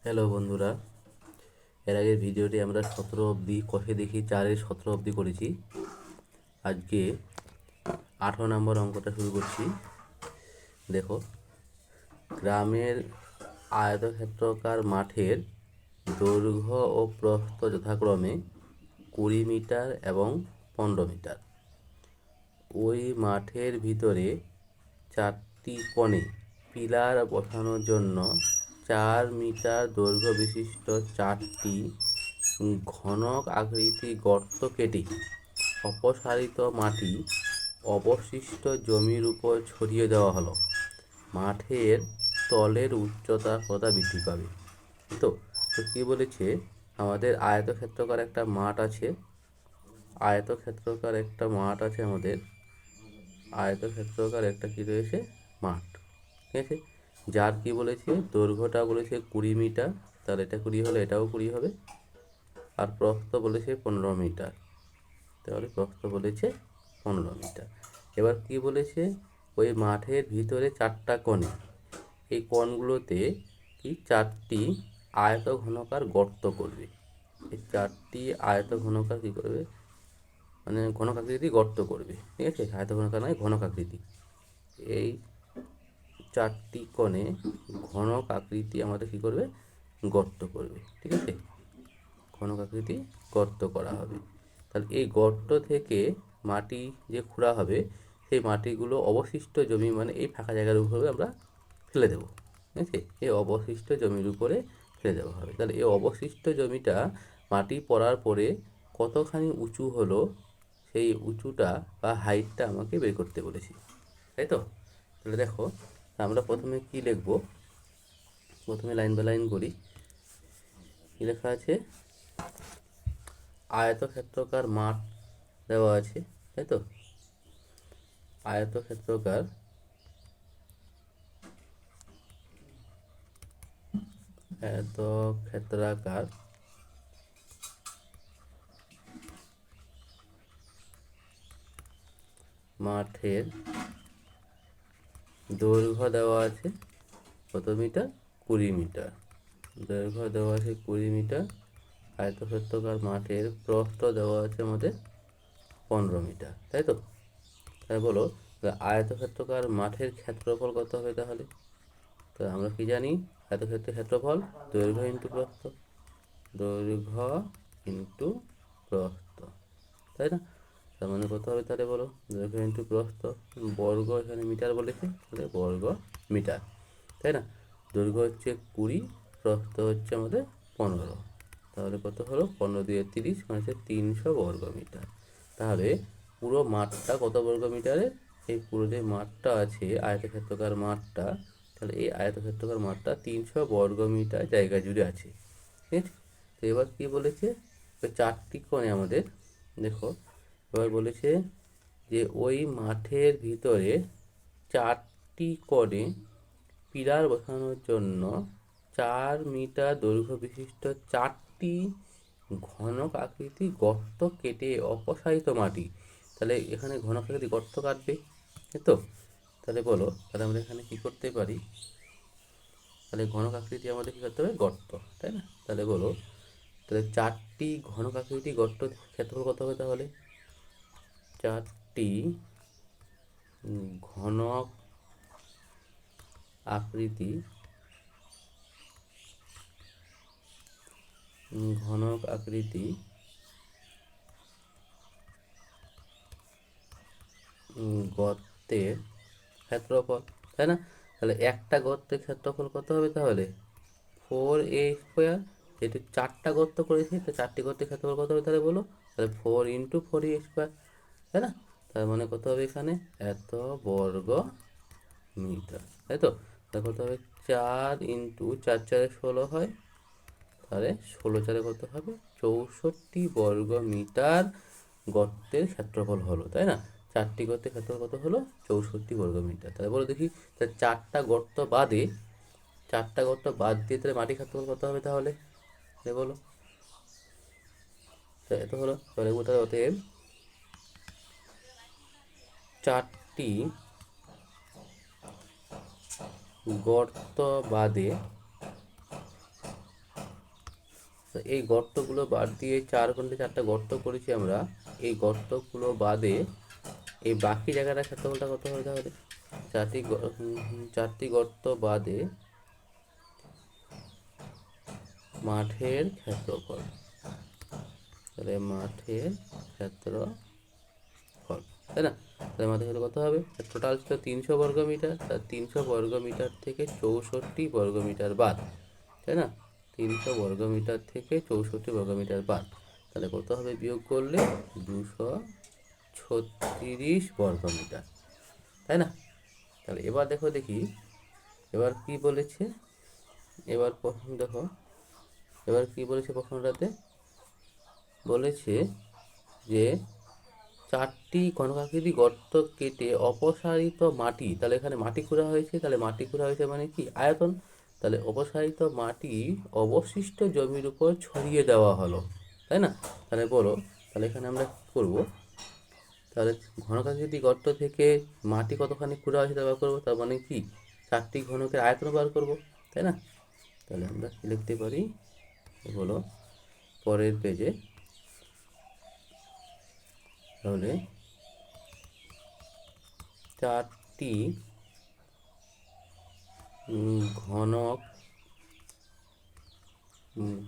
Hello বন্ধুরা, এর আগের ভিডিওটি আমরা 17 অবধি কষে দেখি 4-এর 17 অবধি করেছি। আজকে 18 নম্বর অঙ্কটা শুরু করছি। দেখো, গ্রামের আয়তক্ষেত্রাকার মাঠের দৈর্ঘ্য ও প্রস্থ যথাক্রমে 20 মিটার এবং 15 মিটার। ওই মাঠের ভিতরে 4টি কোণে পিলার বসানোর জন্য 4 মিটার দৈর্ঘ্য বিশিষ্ট 4টি ঘনক আকৃতির গর্ত কেটে অপসারিত মাটি অবশিষ্ট জমির উপর ছড়িয়ে দেওয়া হলো। মাঠের তলের উচ্চতা কতটা বৃদ্ধি পাবে? তো তো কী বলেছে, আমাদের আয়তক্ষেত্রাকার একটা মাঠ আছে। আমাদের আয়তক্ষেত্রাকার একটা কী রয়েছে, মাঠ। ঠিক আছে, যার কি বলেছে, দৈর্ঘ্যটা বলেছে 20 মিটার, তাহলে এটা 20 হলে এটাও 20 হবে। আর প্রস্থ বলেছে 15 মিটার, তাহলে প্রস্থ বলেছে 15 মিটার। এবার কি বলেছে, ওই মাঠের ভিতরে 4টা কোণে, এই কোণগুলোতে কি 4টি আয়ত ঘনকার গর্ত করবে। এই 4টি আয়ত ঘনকার কী করবে, মানে ঘনক আকৃতি গর্ত করবে। ঠিক আছে, আয়ত ঘনকার নয়, ঘনক আকৃতি। এই 4টি কোণে ঘনক আকৃতি আমাদের কী করবে, গর্ত করবে। ঠিক আছে, ঘনক আকৃতি গর্ত করা হবে। তাহলে এই গর্ত থেকে মাটি যে খোঁড়া হবে, সেই মাটিগুলো অবশিষ্ট জমি, মানে এই ফাঁকা জায়গার উপরে আমরা ফেলে দেবো। ঠিক আছে, এই অবশিষ্ট জমির উপরে ফেলে দেওয়া হবে। তাহলে এই অবশিষ্ট জমিটা মাটি পড়ার পরে কতখানি উঁচু হলো, সেই উঁচুটা বা হাইটটা আমাকে বের করতে বলেছি, তাই তো? তাহলে দেখো, আমরা প্রথমে কি লিখব, প্রথমে লাইন বাই লাইন করি। কী লেখা আছে, আয়তক্ষেত্রাকার মাঠ দেওয়া আছে, তাই তো? আয়তক্ষেত্রাকার আয়তক্ষেত্রাকার মাঠের দৈর্ঘ্য দেওয়া আছে কত মিটার, 20 মিটার। দৈর্ঘ্য দেওয়া আছে 20 মিটার। আয়তক্ষেত্রাকার মাঠের প্রস্থ দেওয়া আছে আমাদের 15 মিটার, তাই তো? তাই বলো, আয়তক্ষেত্রাকার মাঠের ক্ষেত্রফল কত হবে তাহলে? তো আমরা কি জানি, আয়তক্ষেত্রের ক্ষেত্রফল দৈর্ঘ্য ইন্টু প্রস্থ, দৈর্ঘ্য ইন্টু প্রস্থ, তাই না? তার মানে কত হবে তাহলে বলো, দৈর্ঘ্য ইন্টু প্রস্থ, বর্গ এখানে মিটার বলেছে, তাহলে বর্গ মিটার, তাই না? দৈর্ঘ্য হচ্ছে 20, প্রস্থ হচ্ছে আমাদের 15, তাহলে কত হলো, 15 দিয়ে 30 মানে 300 বর্গ মিটার। তাহলে পুরো মাঠটা কত বর্গ মিটারের? এই পুরো যে মাঠটা আছে, আয়তক্ষেত্রাকার মাঠটা, তাহলে এই আয়তক্ষেত্রাকার মাঠটা 300 বর্গ মিটার জায়গা জুড়ে আছে। ঠিক আছে, তো এবার কী বলেছে, ওই 4টি কোণে আমাদের, দেখো এবার বলেছে যে ওই মাঠের ভিতরে 4টি কোণে পিলার বসানোর জন্য 4 মিটার দৈর্ঘ্য বিশিষ্ট 4টি ঘনক আকৃতি গর্ত কেটে অপসারিত মাটি, তাহলে এখানে ঘনক আকৃতি গর্ত কাটবে, তাই তো? তাহলে বলো, তাহলে আমরা এখানে কী করতে পারি, তাহলে ঘনক আকৃতি আমাদের কী করতে হবে, গর্ত, তাই না? তাহলে বলো, তাহলে 4টি ঘনক আকৃতি গর্ত ক্ষেত্রফল কত হবে তাহলে, 4টি ঘনক আকৃতি গর্তের ক্ষেত্রফল, তাই না? তাহলে একটা গর্তের ক্ষেত্রফল কত হবে তাহলে, 4a²। যেহেতু 4টা গর্ত করেছি, তো 4টি গর্তের ক্ষেত্রফল কত হবে তাহলে বলো, তাহলে 4 × 4a², তাই না? তার মানে কত হবে এখানে, এত বর্গ মিটার, তাই তো? তাহলে কত হবে, 4 × 4 × 16 হয়, তাহলে 16 × 4 কত হবে, 64 বর্গ মিটার গর্তের ক্ষেত্রফল হলো, তাই না? 4টি গর্তের ক্ষেত্রফল কত হলো, 64 বর্গ মিটার। তাহলে বলো দেখি, তাহলে 4টা গর্ত বাদ দিয়ে তাহলে মাটির ক্ষেত্রফল কত হবে তাহলে, বলো। এত হলো, তাহলে অতএব 4টি গর্ত বাদে তো এই গর্তগুলো বাদ দিয়ে 4 ঘন্টা 4টা গর্ত করেছি আমরা। এই গর্তগুলো বাদে এই বাকি জায়গাটার ক্ষেত্রফলটা কত হবে তাহলে? 4টি গর্ত বাদে মাঠের ক্ষেত্রফল, তাহলে মাঠের ক্ষেত্রফল, তাই না? তাহলে মাঠের ক্ষেত্র কত হবে? টোটাল ছিল 300 বর্গ মিটার, তার 300 বর্গ মিটার থেকে 64 বর্গ মিটার বাদ, তাই না? 300 বর্গ মিটার থেকে 64 বর্গ মিটার বাদ, তাহলে কত হবে বিয়োগ করলে? 236 বর্গ মিটার, তাই না? তাহলে এবার দেখি এবার কি বলেছে। এবার দেখো এবার কি বলেছে প্রশ্নটাতে। বলেছে যে 4টি ঘনকাকৃতি গর্ত কেটে অপসারিত মাটি, তাহলে এখানে মাটি খোঁড়া হয়েছে, তাহলে মাটি খোঁড়া হয়েছে মানে কি? আয়তন। তাহলে অপসারিত মাটি অবশিষ্ট জমির উপর ছড়িয়ে দেওয়া হলো, তাই না? তাহলে বলো, তাহলে এখানে আমরা কী করবো? তাহলে ঘনকাকৃতি গর্ত থেকে মাটি কতখানি খোঁড়া হয়েছে তা বার করবো, তার মানে কি 4টি ঘনকের আয়তন বার করবো, তাই না? তাহলে আমরা কি লিখতে পারি বলো পরের পেজে। তাহলে 4টি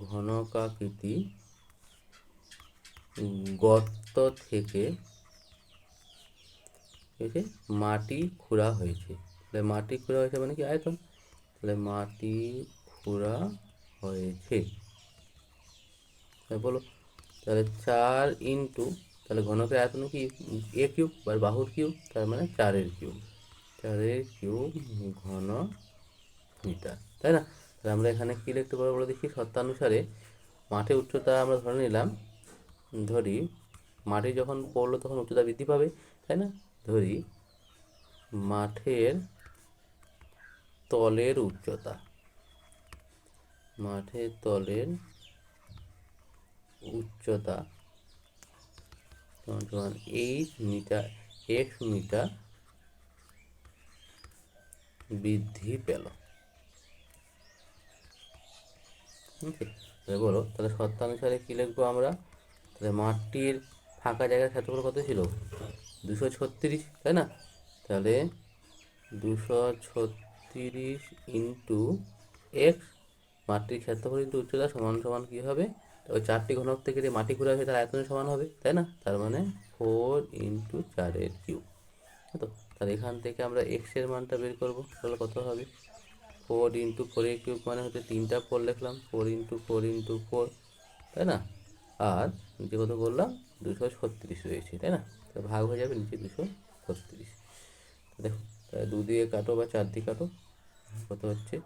ঘনকাকৃতি গর্ত থেকে মাটি খোঁড়া হয়েছে। তাহলে মাটি খোঁড়া হয়েছে মানে কি? আয়তন। তাহলে মাটি খোঁড়া হয়েছে, বলো। তাহলে 4 ইন্টু, তাহলে ঘনকের আয়তন কি? a কিউব বা বাহুর কিউব, তার মানে 4-এর কিউব, 4-এর কিউব ঘন মিটার, তাই না? তাহলে আমরা এখানে কি লিখতে পারবো বলে দেখি। শর্তানুসারে মাঠের উচ্চতা আমরা ধরে নিলাম, ধরি মাটি যখন পড়লো তখন উচ্চতা বৃদ্ধি পাবে, তাই না? ধরি মাঠের তলের উচ্চতা, মাঠের তলের উচ্চতা সমান 8 মিটার, x মিটার বৃদ্ধি পেল। তাহলে বলো, তাহলে শর্তানুসারে কি লিখবো আমরা? তাহলে মাঠটির ফাঁকা জায়গার ক্ষেত্রফল কত ছিল? 236, তাই না? তাহলে 236 ইন্টু এক্স, মাটির ক্ষেত্রফল ইন্টু উচ্চতা সমান সমান কী হবে? ওই 4টি ঘনক থেকে যে মাটি ঘুরে আসে তার আয়তনের সমান হবে, তাই না? তার মানে 4 ইন্টু 4-এর কিউব। তো তাহলে এখান থেকে আমরা এক্সের মানটা বের করবো, তাহলে কত হবে? 4 ইন্টু 4-এর কিউব মানে হচ্ছে 3টা 4 লিখলাম, 4 ইন্টু 4 ইন্টু 4, তাই না? আর নিচে কত করলাম? 236 রয়েছে, তাই না? তাহলে ভাগ হয়ে যাবে নিচে 236। দেখো, তাহলে 2 দিয়ে কাটো বা 4 দিয়ে কাটো, কত হচ্ছে?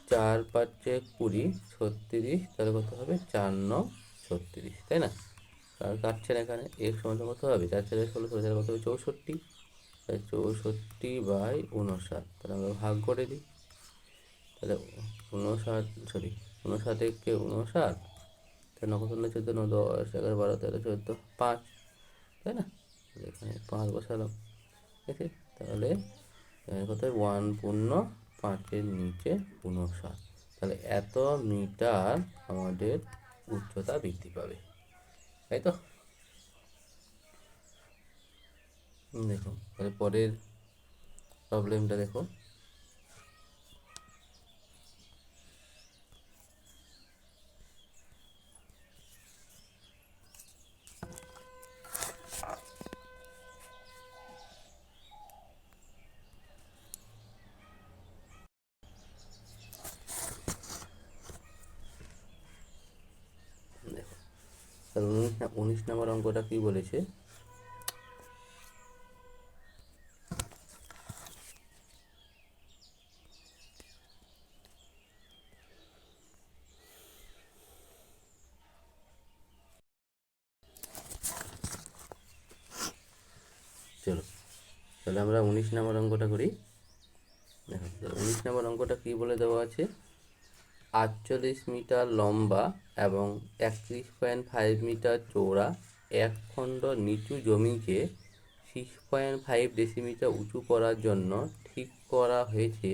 4 5 20, 36, তাহলে কত হবে? 4 9 36, তাই না? আর কাটছে না এখানে। এক্স সমান কত হবে? 4 4 16, তাহলে কত হবে? 64। তাহলে 64/59, তাহলে আমরা ভাগ করে দিই। তাহলে 59 কে 59, তাহলে 9 14 9 10 11 12 13 14 5, তাই না? এখানে 5 বসালাম, ঠিক আছে? তাহলে কত? 1/5-এর নিচে 59, তাহলে এত মিটার আমাদের উচ্চতা বৃদ্ধি পাবে, তাই তো? দেখো, তাহলে পরের প্রবলেমটা দেখো। দেখো, তাহলে 19 নম্বর অঙ্কটা কি বলেছে? চলো, তাহলে আমরা 19 নম্বর অঙ্কটা করি। দেখো, 19 নম্বর অঙ্কটা কি বলে দেওয়া আছে? 48 মিটার লম্বা এবং 31.5 মিটার চওড়া এক খণ্ড নিচু জমিকে 6.5 ডেসিমিটার উঁচু করার জন্য ঠিক করা হয়েছে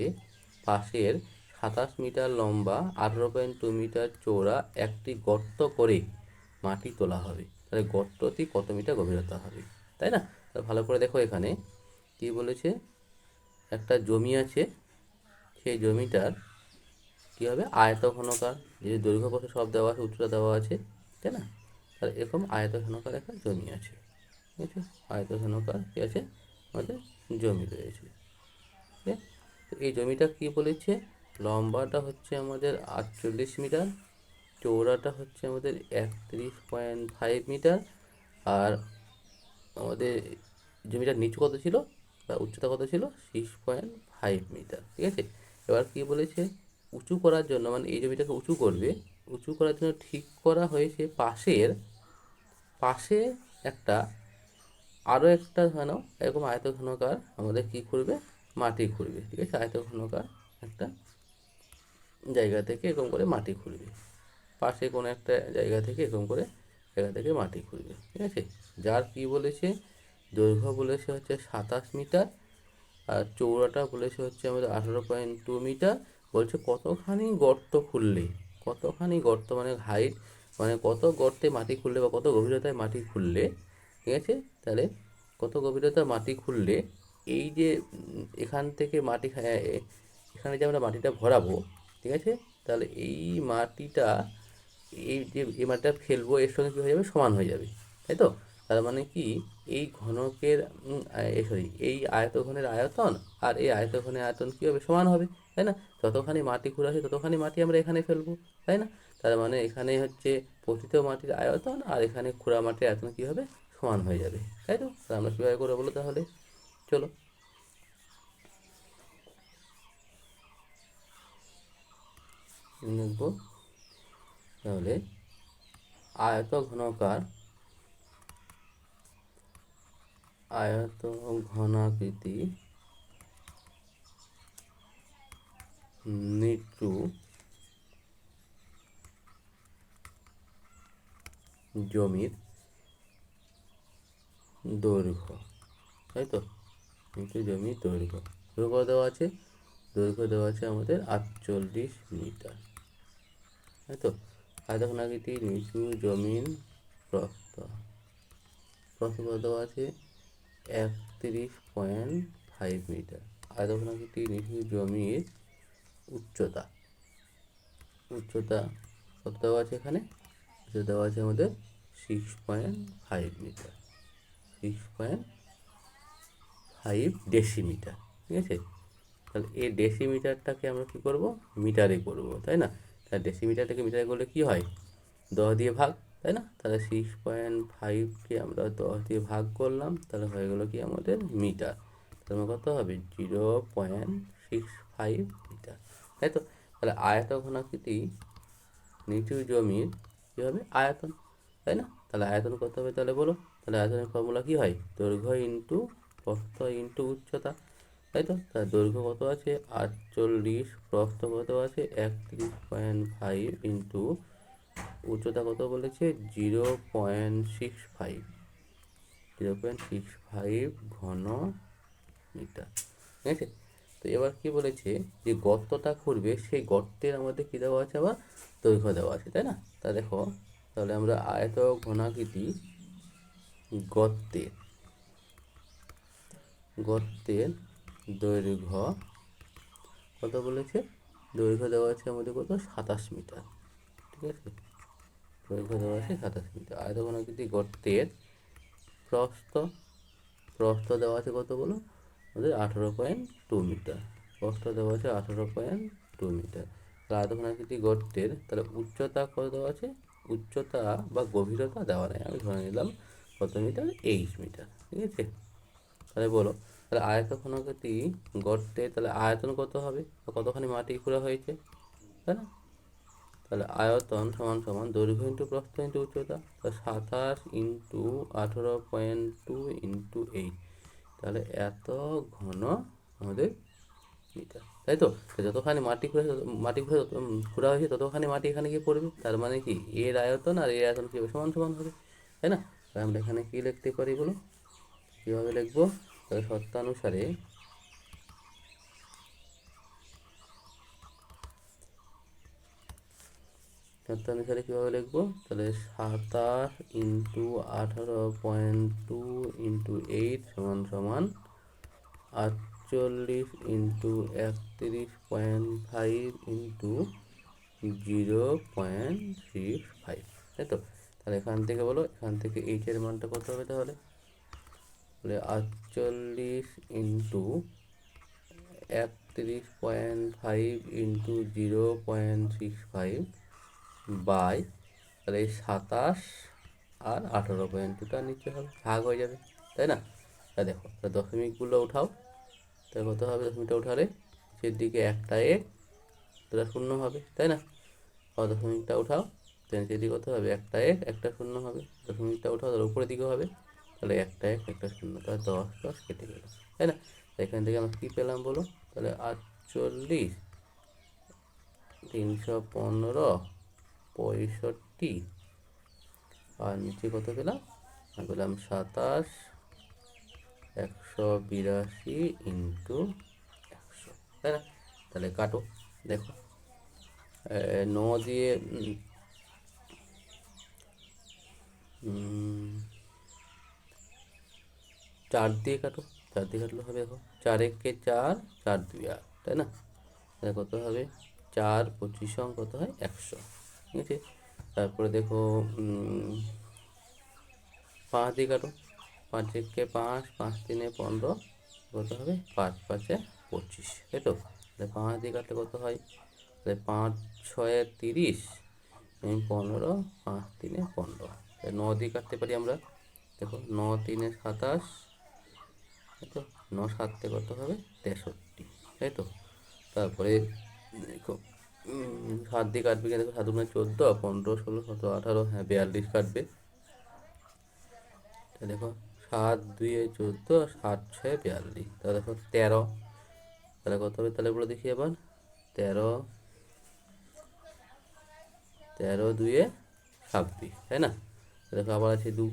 পাশের 27 মিটার লম্বা 18.2 মিটার চওড়া একটি গর্ত করে মাটি তোলা হবে। তাহলে গর্তটি কত মিটার গভীরতা হবে, তাই না? তাহলে ভালো করে দেখো, এখানে কি বলেছে, একটা জমি আছে, সেই জমিটার কী হবে, আয়তঘনকার, যে দৈর্ঘ্য প্রস্থ সব দেওয়া আছে, উচ্চতা দেওয়া আছে, তাই না? তাহলে এরকম আয়তঘনকার একটা জমি আছে, ঠিক আছে? আয়তঘনকার কী আছে, আমাদের জমি রয়েছে, ঠিক আছে? তো এই জমিটা কী বলেছে, লম্বাটা হচ্ছে আমাদের 48 মিটার, চওড়াটা হচ্ছে আমাদের 31.5 মিটার, আর আমাদের জমিটার নিচু কত ছিল বা উচ্চতা কত ছিল, 6.5 মিটার, ঠিক আছে? এবার কি বলেছে, উঁচু করার জন্য, মানে এই জমিটাকে উঁচু করবে, উঁচু করার জন্য ঠিক করা হয়েছে পাশে একটা আরও একটা এরকম আয়তঘনকার আমাদের কি করবে, মাটি খুঁড়বে, ঠিক আছে? আয়তঘনকার একটা জায়গা থেকে এরকম করে মাটি খুঁড়বে, পাশে কোনো একটা জায়গা থেকে মাটি খুঁড়বে, ঠিক আছে? যার কি বলেছে, দৈর্ঘ্য বলেছে হচ্ছে 27 মিটার, আর চওড়াটা বলেছে হচ্ছে আমাদের 18.2 মিটার। বলছে কতখানি গর্ত মানে হাইট, মানে কত গর্তে মাটি খুললে বা কত গভীরতায় মাটি খুললে, ঠিক আছে? তাহলে কত গভীরতায় মাটি খুললে এই যে এখান থেকে মাটি, এখানে যে আমরা মাটিটা ভরাবো, ঠিক আছে? তাহলে এই মাটিটা ফেলবো, এর সঙ্গে কী হয়ে যাবে, সমান হয়ে যাবে, তাই তো? তার মানে কি, এই ঘনকের এই আয়তঘনের আয়তন আর এই আয়তঘনের আয়তন কী হবে, সমান হবে, তাই না? যতখানি মাটি খোঁড়া আছে ততখানি মাটি আমরা এখানে ফেলবো, তাই না? তার মানে এখানে হচ্ছে পতিত মাটির আয়তন আর এখানে খোঁড়া মাটির আয়তন কী হবে, সমান হয়ে যাবে, তাই তো? তাহলে আমরা কীভাবে করে বলো তাহলে, চলো লিখবো। তাহলে ঘনাকৃতি নিচু জমির দৈর্ঘ্য, তাই তো? নিচু জমির দৈর্ঘ্য দেওয়া আছে আমাদের 48 মিটার, তাই তো? আয়তঘনাকৃতি নিচু জমির প্রস্থ দেওয়া আছে 31.5 মিটার। আয়তঘনাকৃতি নিচু জমির উচ্চতা কত দেওয়া আছে এখানে, দেওয়া আছে আমাদের 6.5 মিটার, 6.5 ডেসিমিটার, ঠিক আছে? তাহলে এই ডেসিমিটারটাকে আমরা কী করব, মিটারে করব, তাই না? তাহলে ডেসিমিটারটাকে মিটারে করলে কী হয়, 10 দিয়ে ভাগ, তাই না? তাহলে 6.5কে আমরা 10 দিয়ে ভাগ করলাম, তাহলে হয়ে গেলো কি আমাদের মিটার। তাহলে কত হবে, 0.65 মিটার, তাই তো? তাহলে আয়তঘনাকৃতি নিচু জমির কী হবে, আয়তন, তাই না? তাহলে আয়তন কত হবে তাহলে বলো, তাহলে আয়তনের ফর্মুলা কী হয়, দৈর্ঘ্য ইন্টু প্রস্থ ইন্টু উচ্চতা, তাই তো? তার দৈর্ঘ্য কত আছে 48, প্রস্থ কত আছে 31.5 ইন্টু উচ্চতা কত বলেছে 0.65 ঘন মিটার, ঠিক আছে? তো এবার কি বলেছে, যে গর্তটা খুঁড়বে সেই গর্তের আমাদের কী দেওয়া আছে, আবার দৈর্ঘ্য দেওয়া আছে, তাই না? তা দেখো, তাহলে আমরা ঘনাকৃতি গর্তের দৈর্ঘ্য কত বলেছে, দৈর্ঘ্য দেওয়া আছে আমাদের কত, 27 মিটার, ঠিক আছে? দৈর্ঘ্য দেওয়া আছে 27 মিটার। আয়তঘনাকৃতি গর্তের প্রস্থ দেওয়া আছে কত বলো, আমাদের 18.2 মিটার, প্রস্থ দেওয়া আছে 18.2 মিটার। তাহলে আয়তঘনাকৃতি গর্তের তাহলে উচ্চতা কত দেওয়া আছে, উচ্চতা বা গভীরতা দেওয়া নেই, আমি ধরে নিলাম কত মিটার, 8 মিটার, ঠিক আছে? তাহলে বলো, তাহলে আয়তঘনাকৃতি গর্তে তাহলে আয়তন কত হবে, কতখানি মাটি খোঁড়া হয়েছে, তাই না? তাহলে আয়তন সমান সমান দৈর্ঘ্য ইন্টু প্রস্থ ইন্টু উচ্চতা, তাহলে 27 ইন্টু 18.2 ইন্টু 8, তাহলে এত ঘন আমাদের মিটার, তাই তো? যতখানি মাটি খোঁড়া হয়েছে ততখানি মাটি এখানে গিয়ে পড়বে, তার মানে কি এর আয়তন আর এর আয়তন কী হবে, সমান সমান হবে, তাই না? তাহলে আমরা এখানে কী লিখতে পারি বলো, কীভাবে লিখবো, তাহলে শর্তানুসারে অনুসারে কীভাবে লিখবো? তাহলে 27 ইন্টু 18.2 ইন্টু 8 সমান সমান 48 ইন্টু 31.5 ইন্টু 0.65, তাই তো? তাহলে এখান থেকে বলো, এখান থেকে এইচের মানটা কত হবে তাহলে? 48 ইন্টু 31.5 ইন্টু 0.65 বাই, তাহলে 27 আর 18.2টা নিচে হবে, ভাগ হয়ে যাবে, তাই না? তাই দেখো, দশমিকগুলো উঠাও, তাহলে কত হবে? দশমিকটা উঠালে নিচের দিকে একটা এক, তাহলে শূন্য হবে, তাই না? আর দশমিকটা উঠাও, তাহলে নিচের দিকে কত হবে? একটা এক, একটা শূন্য হবে। দশমিকটা উঠাও, তাহলে উপরের দিকে হবে, তাহলে একটা এক, একটা শূন্য, তাহলে 10 10 কেটে গেল, তাই না? এখান থেকে আমরা কী পেলাম বলো? তাহলে 48, 315, 65, আর নিচে কত পেলাম? পেলাম 27, 182 ইন্টু 100, তাই না? তাহলে কাটো, দেখো 9 দিয়ে 4 দিয়ে কাটো, 4 দিয়ে কাটলে হবে, দেখো 4 একে 4, 4 2 8, তাই না? তাহলে কত হবে? 4 25 কত হয়? 100, ঠিক আছে? তারপরে দেখো 5 দিয়ে কাটো, 5 একে 5, 5 3 15, কত হবে? 5 5 25, তাই তো? তাহলে 5 দিয়ে কাটলে কত হয়? তাহলে 5 6 30, 15, 5 3 15, 9 দিয়ে কাটতে পারি আমরা, দেখো 9 3 27, তাই তো? 9 7 কত হবে? 63, তাই তো? তারপরে দেখো 7 দিয়ে কাটবে, দেখো 7 গুণে 14, 15 16 17 18, হ্যাঁ 42 কাটবে। তাহলে দেখো 7 2 14, 7 6 42, তাহলে দেখো 13, তাহলে কত হবে? তাহলে বলে দেখি এবার, 13 13 2 26, তাই না? দেখো আবার আছে 2,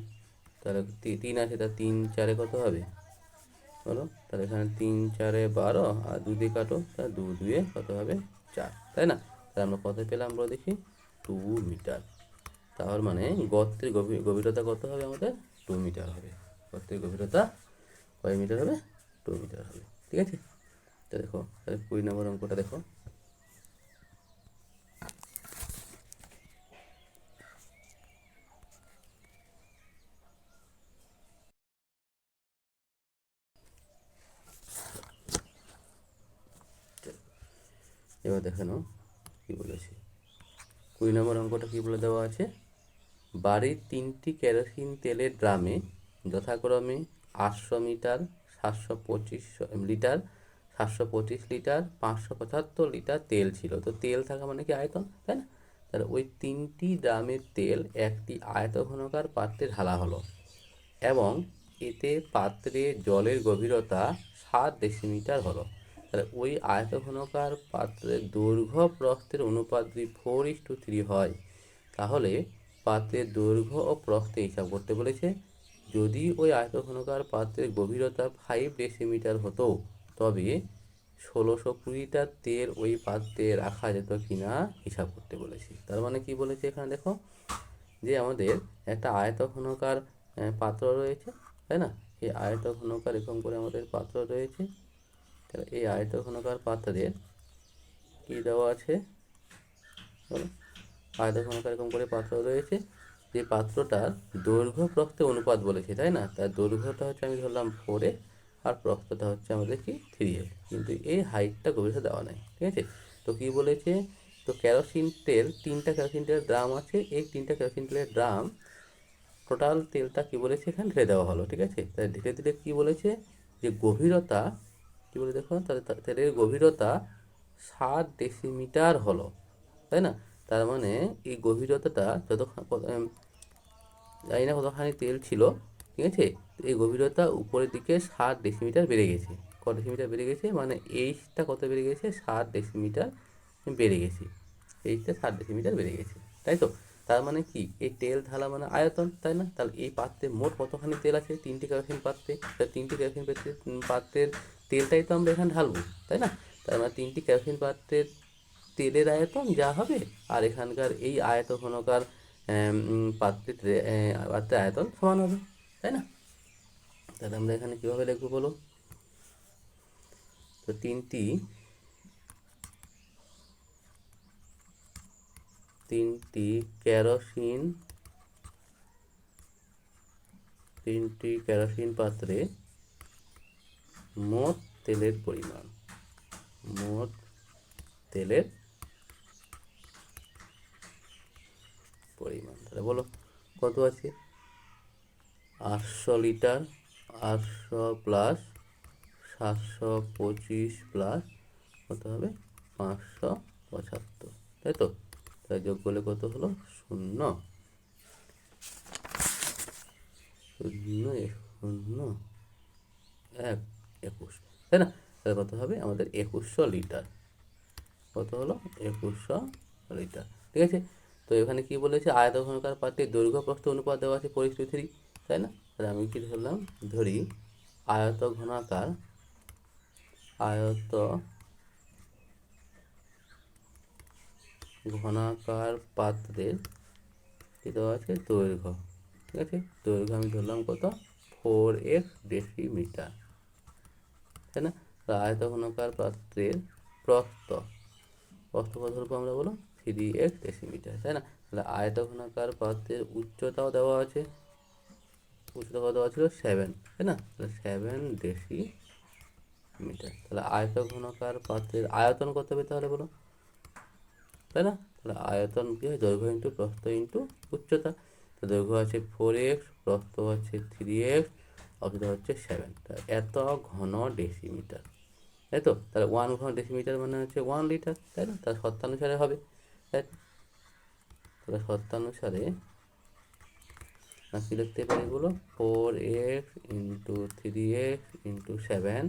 তাহলে 3 আছে, তাহলে 3 4 কত হবে বলো? তাহলে এখানে 3 4 12, আর 2 দিয়ে কাটো, তাহলে 2 2 কত হবে? 4, তাই না? তাহলে আমরা কত পেলাম বলো দেখি? 2 মিটার। তার মানে গর্তের গভীরতা কত হবে আমাদের? 2 মিটার হবে। গর্তের গভীরতা কয় মিটার হবে? 2 মিটার হবে, ঠিক আছে? তো দেখো, তাহলে 20 নম্বর অঙ্কটা দেখো। এবার দেখে নাও কী বলেছে। 20 নম্বর অঙ্কটা কী বলে দেওয়া আছে? বাড়ির 3টি কেরোসিন তেলের ড্রামে যথাক্রমে 800 মিটার, 725 লিটার, 725 লিটার, 575 লিটার তেল ছিল। তো তেল থাকা মানে কি? আয়তন, তাই না? তাহলে ওই 3টি ড্রামের তেল একটি আয়তঘনকার পাত্রে ঢালা হলো এবং এতে পাত্রে জলের গভীরতা 7 ডেসিমিটার হলো। তাহলে ওই আয়তঘনকার পাত্রের দৈর্ঘ্য প্রস্থের অনুপাত যদি 4:3 হয়, তাহলে পাত্রের দৈর্ঘ্য ও প্রস্থে হিসাব করতে বলেছে। যদি ওই আয়তঘনকার পাত্রের গভীরতা 5 ডেসিমিটার হতো, তবে 1620 লিটার তেল ওই পাত্রে রাখা যেত কিনা হিসাব করতে বলেছি। তার মানে কি বলেছে এখানে দেখো, যে আমাদের একটা আয়তঘনকার পাত্র রয়েছে, তাই না? এই আয়তঘনকার এরকম করে আমাদের পাত্র রয়েছে। তাহলে এই আয়তঘনকার পাত্রের কী দেওয়া আছে বলো? আয়তঘনকার এরকম করে পাত্র রয়েছে, যে পাত্রটার দৈর্ঘ্য প্রস্থে অনুপাত বলেছে, তাই না? তার দৈর্ঘ্যটা হচ্ছে আমি ধরলাম 4, আর প্রস্থটা হচ্ছে আমাদের কি 3, কিন্তু এই হাইটটা গভীরতা দেওয়া নেই, ঠিক আছে? তো কি বলেছে? তো কেরোসিন তেল, 3টা কেরোসিন তেলের ড্রাম আছে, এই 3টা কেরোসিন তেলের ড্রাম টোটাল তেলটা কি বলেছে এখানে ঢেলে দেওয়া হলো, ঠিক আছে? তাই ঢেলে দিলে কি বলেছে? যে গভীরতা কি বলে দেখো, তাহলে তেলের গভীরতা 7 ডেসিমিটার হলো, তাই না? তার মানে এই গভীরতাটা জানি না কতখানি তেল ছিল, ঠিক আছে? এই গভীরতা উপরের দিকে 7 ডেসিমিটার বেড়ে গেছে। কত ডেসিমিটার বেড়ে গেছে? মানে এইচটা কত বেড়ে গেছে? 7 ডেসিমিটার বেড়ে গেছে। এইচটা 7 ডেসিমিটার বেড়ে গেছে, তাই তো? তার মানে কি? এই তেল ঢালা মানে আয়তন, তাই না? তাহলে এই পাত্রে মোট কতখানি তেল আছে? 3টি কেরোসিন পাত্রে। তাহলে 3টি কেরোসিন পাত্রের তেলটাই তো আমরা এখানে ঢালবো, তাই না? তার মানে 3টি কেরোসিন পাত্রের তেলের আয়তন যা হবে আর এখানকার এই আয়তঘনকার পাত্রের আয়তন সমান হবে, তাই না? তাহলে আমরা এখানে কীভাবে লিখবো বলো? তো তিনটি কেরোসিন পাত্রে মোট তেলের পরিমাণ তাহলে বলো কত আছে? 800 লিটার, 800 প্লাস 725 প্লাস কত হবে? 575, তাই তো? তাই যোগ করলে কত হলো? 0 0 0 1 21, তাই না? তাহলে কত হবে আমাদের? 2100 লিটার। কত হলো? 2100 লিটার, ঠিক আছে? তো এখানে কি বলেছে? আয়তঘনকার পাত্রের দৈর্ঘ্য প্রস্থ অনুপাত দেওয়া আছে 4:3, তাই না? তাহলে আমি কি ধরলাম? ধরি আয়তঘনকার পাত্রের কি দেওয়া আছে? দৈর্ঘ্য, ঠিক আছে? দৈর্ঘ্য আমি ধরলাম কত? 4x ডেসিমিটার, তাই না? আয়তঘনকার পাত্রের প্রস্থ কত ধরবো আমরা বলো? 3x ডেসিমিটার, তাই না? তাহলে আয়তঘনকার পাত্রের উচ্চতাও দেওয়া আছে, উচ্চতা কত দেওয়া ছিল? 7, তাই না? তাহলে 7 ডেসিমিটার। তাহলে আয়তঘনকার পাত্রের আয়তন কত হবে তাহলে বলো, তাই না? তাহলে আয়তন কি হয়? দৈর্ঘ্য ইন্টু প্রস্থ ইন্টু উচ্চতা। তো দৈর্ঘ্য আছে 4x, প্রস্থ আছে 3x, উচ্চতা হচ্ছে 7, এত ঘন ডেসিমিটার, তাই তো? তাহলে 1 ঘন ডেসিমিটার মানে হচ্ছে 1 লিটার, তাই না? তার শর্তানুসারে হবে, তাই? তাহলে শর্তানুসারে কী লিখতে পারি বলো? 4x ইন্টু 3x ইন্টু 7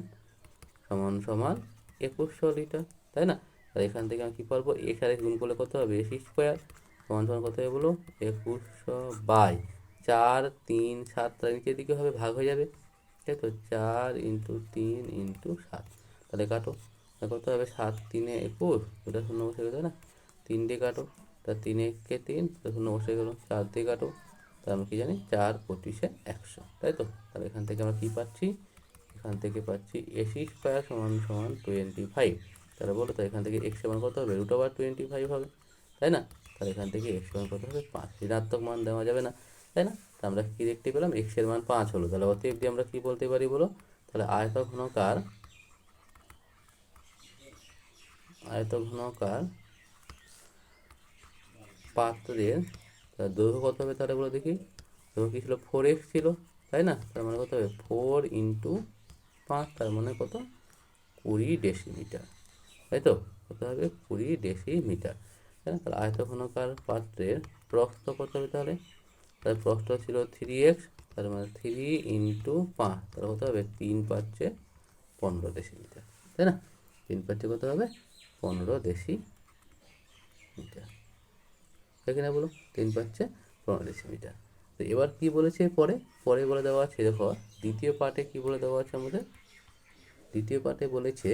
সমান সমান 2100 লিটার, তাই না? আর এখান থেকে আমি কী পারবো? x আর x গুণ করলে কত হবে? x স্কোয়ার সমান সমান কত হবে বলো? 2100 বাই 4 3 7, তার নিচের দিকে হবে, ভাগ হয়ে যাবে, তাই তো? 4 ইন্টু 3 ইন্টু 7, তাহলে কাটো, কত হবে? 7 3 21, ওটা শূন্য বসে গেল, তাই না? 3 দিয়ে কাটো, তা 3 একে 3, শূন্য বসে গেল। 4 দিয়ে কাটো, তা আমি কি জানি? 4 25 100, তাই তো? তাহলে এখান থেকে আমরা কী পাচ্ছি? এখান থেকে পাচ্ছি এসি স্কোয়ার সমান সমান 25, তাহলে বলো তো এখান থেকে এক্স এর মান কত হবে? √25 হবে, তাই না? তাহলে এখান থেকে এক্স মান কত হবে? 5, ঋণাত্মক মান দেওয়া যাবে না, তাই না? তা আমরা কী দেখতে পেলাম? এক্স এর মান 5 হলো। তাহলে অতএব দিয়ে আমরা কী বলতে পারি বলো? তাহলে আয়তঘনকার পাত্রের দৈর্ঘ্য কত হবে তাহলে বলো দেখি? দৈর্ঘ্য কী ছিল? 4x ছিল, তাই না? তার মানে কত হবে? 4 ইন্টু 5, তার মানে কত? 20 ডেসিমিটার, তাই তো? কত হবে? 20 ডেসিমিটার, তাই না? তাহলে আয়তঘনকার পাত্রের প্রস্থ কত হবে তাহলে? তাহলে প্রস্থ ছিল 3x, তার মানে 3 ইন্টু 5, তাহলে কত হবে? 3 পাচ্ছে 15 ডেসিমিটার, তাই না? 3 পাচ্ছে কত হবে? 15 ডেসিমিটার, তাই কিনা বলো? 3 পাচ্ছে 15 ডেসিমিটার। তো এবার কি বলেছে পরে বলে দেওয়া আছে, দেখো দ্বিতীয় পার্টে কি বলে দেওয়া আছে আমাদের? দ্বিতীয় পার্টে বলেছে,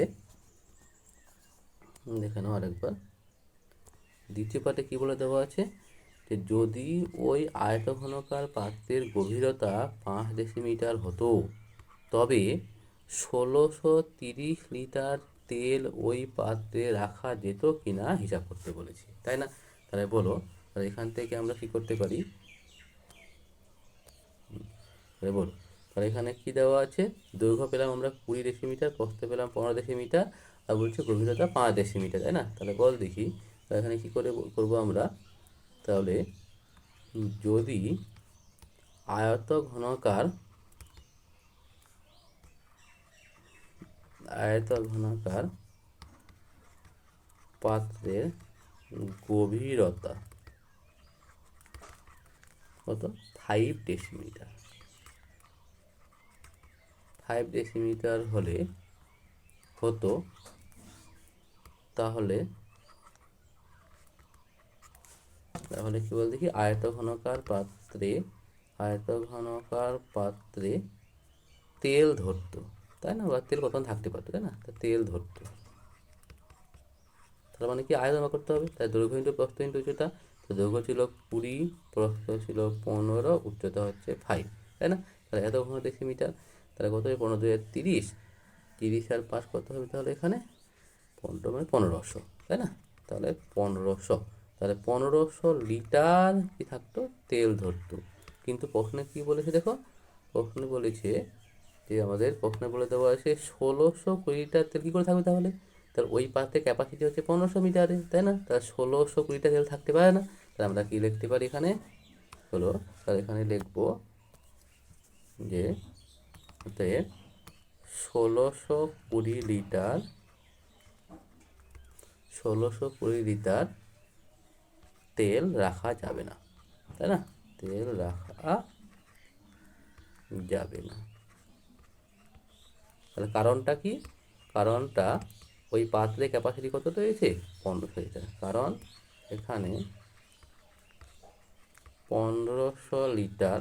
দেখে নাও আরেকবার। দ্বিতীয় পার্টে কী বলে দেওয়া আছে? যে যদি ওই আয়তঘনকার পাত্রের গভীরতা 5 ডেসিমিটার হতো, তবে 1630 লিটার তেল ওই পাত্রে রাখা যেত কিনা হিসাব করতে বলেছি, তাই না? তাহলে বলো, তাহলে এখান থেকে আমরা কী করতে পারি? তাহলে বলো, তাহলে এখানে কী দেওয়া আছে? দৈর্ঘ্য পেলাম আমরা 20 ডেসিমিটার, প্রস্থ পেলাম 15 ডেসিমিটার, আর বলছে গভীরতা 5 ডেসিমিটার, তাই না? তাহলে বল দেখি এখানে কী করে করবো আমরা? তাহলে যদি আয়তঘনকার পাত্রের গভীরতা কত? 5 ডেসিমিটার, 5 ডেসিমিটার হতো, তাহলে কি বল দেখি? আয়তঘনকার পাত্রে তেল ধরতো, তাই না? বা তেল কত থাকতে পারতো, তাই না? তা তেল ধরতো, তার মানে কি আয়তন বার করতে হবে, তাই দৈর্ঘ্য ইন্টু প্রস্থ ইন্টু উচ্চতা। তো দৈর্ঘ্য ছিল 20, প্রস্থ ছিল 15, উচ্চতা হচ্ছে 5, তাই না? তাহলে এত ঘন ডেসিমিটার, তাহলে কত হবে? 15 × 30, 30 আর 5 কত হবে তাহলে এখানে? 15 মানে 1500, তাই না? তাহলে 1500, তাহলে 1500 লিটার কি থাকতো? তেল ধরতো। কিন্তু প্রশ্নে কি বলেছে দেখো, প্রশ্নে বলেছে যে আমাদের প্রশ্নে বলে দেওয়া আছে 1620 লিটার তেল কী করে থাকবে তাহলে? তাহলে ওই পাত্রের ক্যাপাসিটি হচ্ছে 1500 মিটারে, তাই না? তাহলে 1620 লিটার তেল থাকতে পারে না। তাহলে আমরা কি লিখতে পারি এখানে? হলো, তাহলে এখানে লিখবো যে 1620 লিটার 1620 লিটার তেল রাখা যাবে না, তাই না? তেল রাখা যাবে না। তাহলে কারণটা কি? কারণটা ওই পাত্রের ক্যাপাসিটি কত রয়েছে? 1500 লিটার। কারণ এখানে 1500 লিটার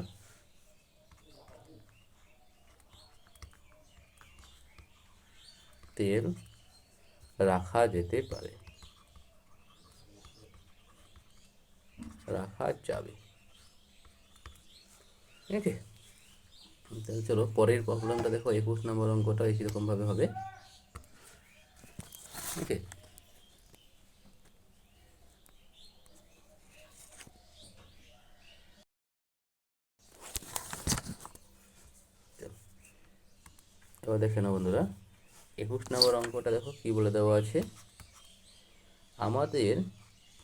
তেল রাখা যেতে পারে, রাখা যাবে। ঠিক আছে, তাহলে চলো পরের প্রবলেমটা দেখো। 21 নম্বর অঙ্কটা এরকমভাবে হবে। ঠিক আছে, এবার দেখে নাও বন্ধুরা, 21 নম্বর অঙ্কটা দেখো কি বলে দেওয়া আছে। আমাদের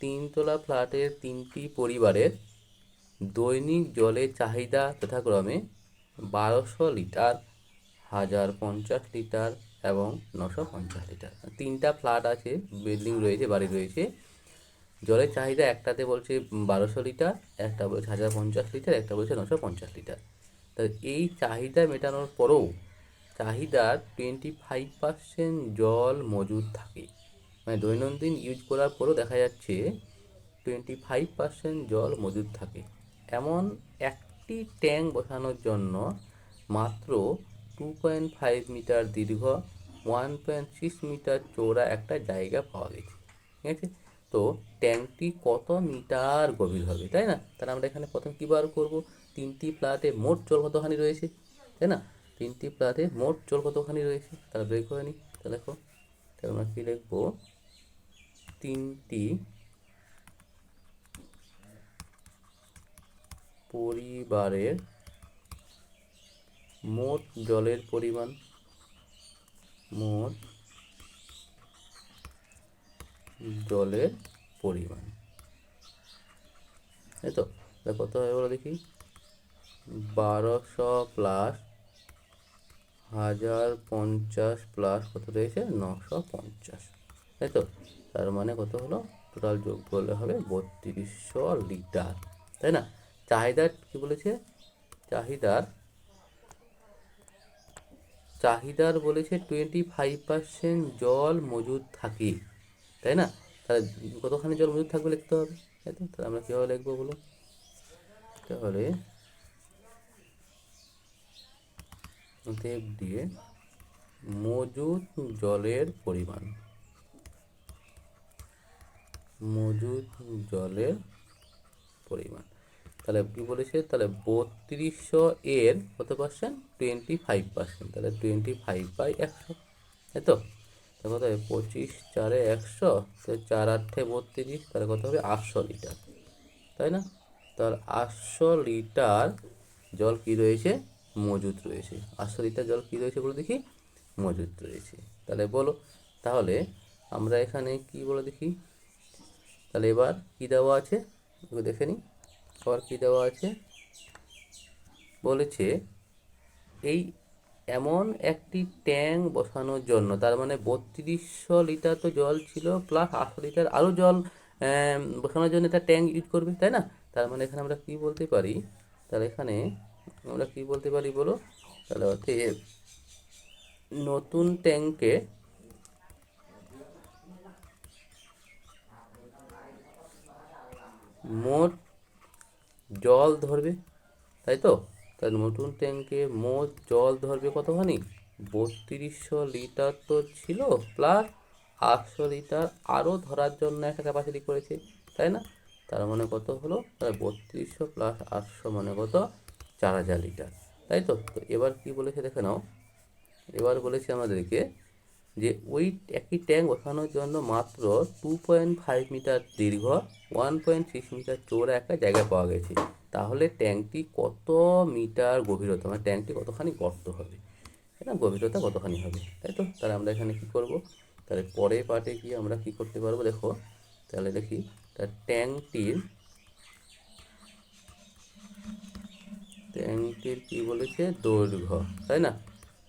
3 তলা ফ্ল্যাটের 3টি পরিবারের দৈনিক জলের চাহিদা যথাক্রমে 1200 লিটার, 1050 লিটার এবং 950 লিটার। 3টা ফ্ল্যাট আছে, বিল্ডিং রয়েছে, বাড়ি রয়েছে। জলের চাহিদা একটাতে বলছে 1200 লিটার, একটা বলছে 1050 লিটার, একটা বলছে 950 লিটার। তা এই চাহিদা মেটানোর পরেও চাহিদার 25% জল মজুদ থাকে, মানে দৈনন্দিন ইউজ করার পরেও দেখা যাচ্ছে 25% জল মজুদ থাকে। এমন একটি ট্যাঙ্ক বসানোর জন্য মাত্র 2.5 মিটার দীর্ঘ, 1.6 মিটার চওড়া একটা জায়গা পাওয়া গেছে। ঠিক আছে, তো ট্যাঙ্কটি কত মিটার গভীর হবে, তাই না? তাহলে আমরা এখানে প্রথম কী বার করবো? 3টি ফ্ল্যাটে মোট জল কতখানি রয়েছে, তাই না? 3টি ফ্ল্যাটে মোট জল কতখানি রয়েছে তাহলে বের করে নিই। তাহলে দেখো, তাহলে আমরা কী লিখবো? 3টি পরিবারের মোট জলের পরিমাণ, মোট জলের পরিমাণ, তাই তো? তাহলে কত হবে বলো দেখি? 1200 প্লাস 1050 প্লাস কত রয়েছে? 950, তাই তো? তার মানে কত হলো? টোটাল যোগ করলে হবে 3200 লিটার, তাই না? চাহিদার কি বলেছে? চাহিদার চাহিদার বলেছে 25% জল মজুদ থাকে, তাই না? তাহলে কতখানি জল মজুদ থাকবে লিখতে হবে, তাই তো? তাহলে আমরা কীভাবে লিখবো বলো? তাহলে অতএব দিয়ে মজুদ জলের পরিমাণ, মজুদ জলের পরিমাণ। তাহলে কী বলেছে? তাহলে 3200 এর কত পার্সেন্ট? 25%। তাহলে 25/100, তাই তো? তাহলে কত হবে? 25 4 100, তো 4 8 32, তাহলে কত হবে? 800 লিটার, তাই না? তাহলে 800 লিটার জল কি রয়েছে? মজুদ রয়েছে। 800 লিটার জল কি রয়েছে বলে দেখি? মজুদ রয়েছে। তাহলে বলো, তাহলে আমরা এখানে কি বলে দেখি? তাহলে এবার কি দেওয়া আছে একটু দেখে নিই। আবার কি দেওয়া আছে বলেছে, এই এমন একটি ট্যাঙ্ক বসানোর জন্য, তার মানে 3200 লিটার তো জল ছিল, প্লাস 800 লিটার আরও জল বসানোর জন্য একটা ট্যাঙ্ক ইউজ করবে, তাই না? তার মানে এখানে আমরা কি বলতে পারি? তাহলে এখানে আমরা কি বলতে পারি বলো? তাহলে অতএব নতুন ট্যাঙ্কে মোট জল ধরবে, তাই তো? তাহলে নতুন ট্যাঙ্কে মোট জল ধরবে কতখানি? 3200 লিটার তো ছিল, প্লাস 800 লিটার আরও ধরার জন্য একটা ক্যাপাসিটি করেছে, তাই না? তার মানে কত হলো? তাহলে 3200 প্লাস 800 মানে কত? 4000 লিটার, তাই তো? তো এবার কি বলেছে দেখে নাও। এবার বলেছে আমাদেরকে যে ওই একই ট্যাঙ্ক বসানোর জন্য মাত্র 2.5 মিটার দীর্ঘ, 1.6 মিটার চওড়া একটা জায়গা পাওয়া গেছে। তাহলে ট্যাঙ্কটি কত মিটার গভীরতা, মানে ট্যাঙ্কটি কতখানি গর্ত হবে, তাই না? গভীরতা কতখানি হবে, তাই তো? তাহলে আমরা এখানে কি করব? তাহলে পরের পার্টে গিয়ে আমরা কি করতে পারবো দেখো। তাহলে দেখি, তার ট্যাঙ্কটির কি বলেছে? দৈর্ঘ্য, তাই না?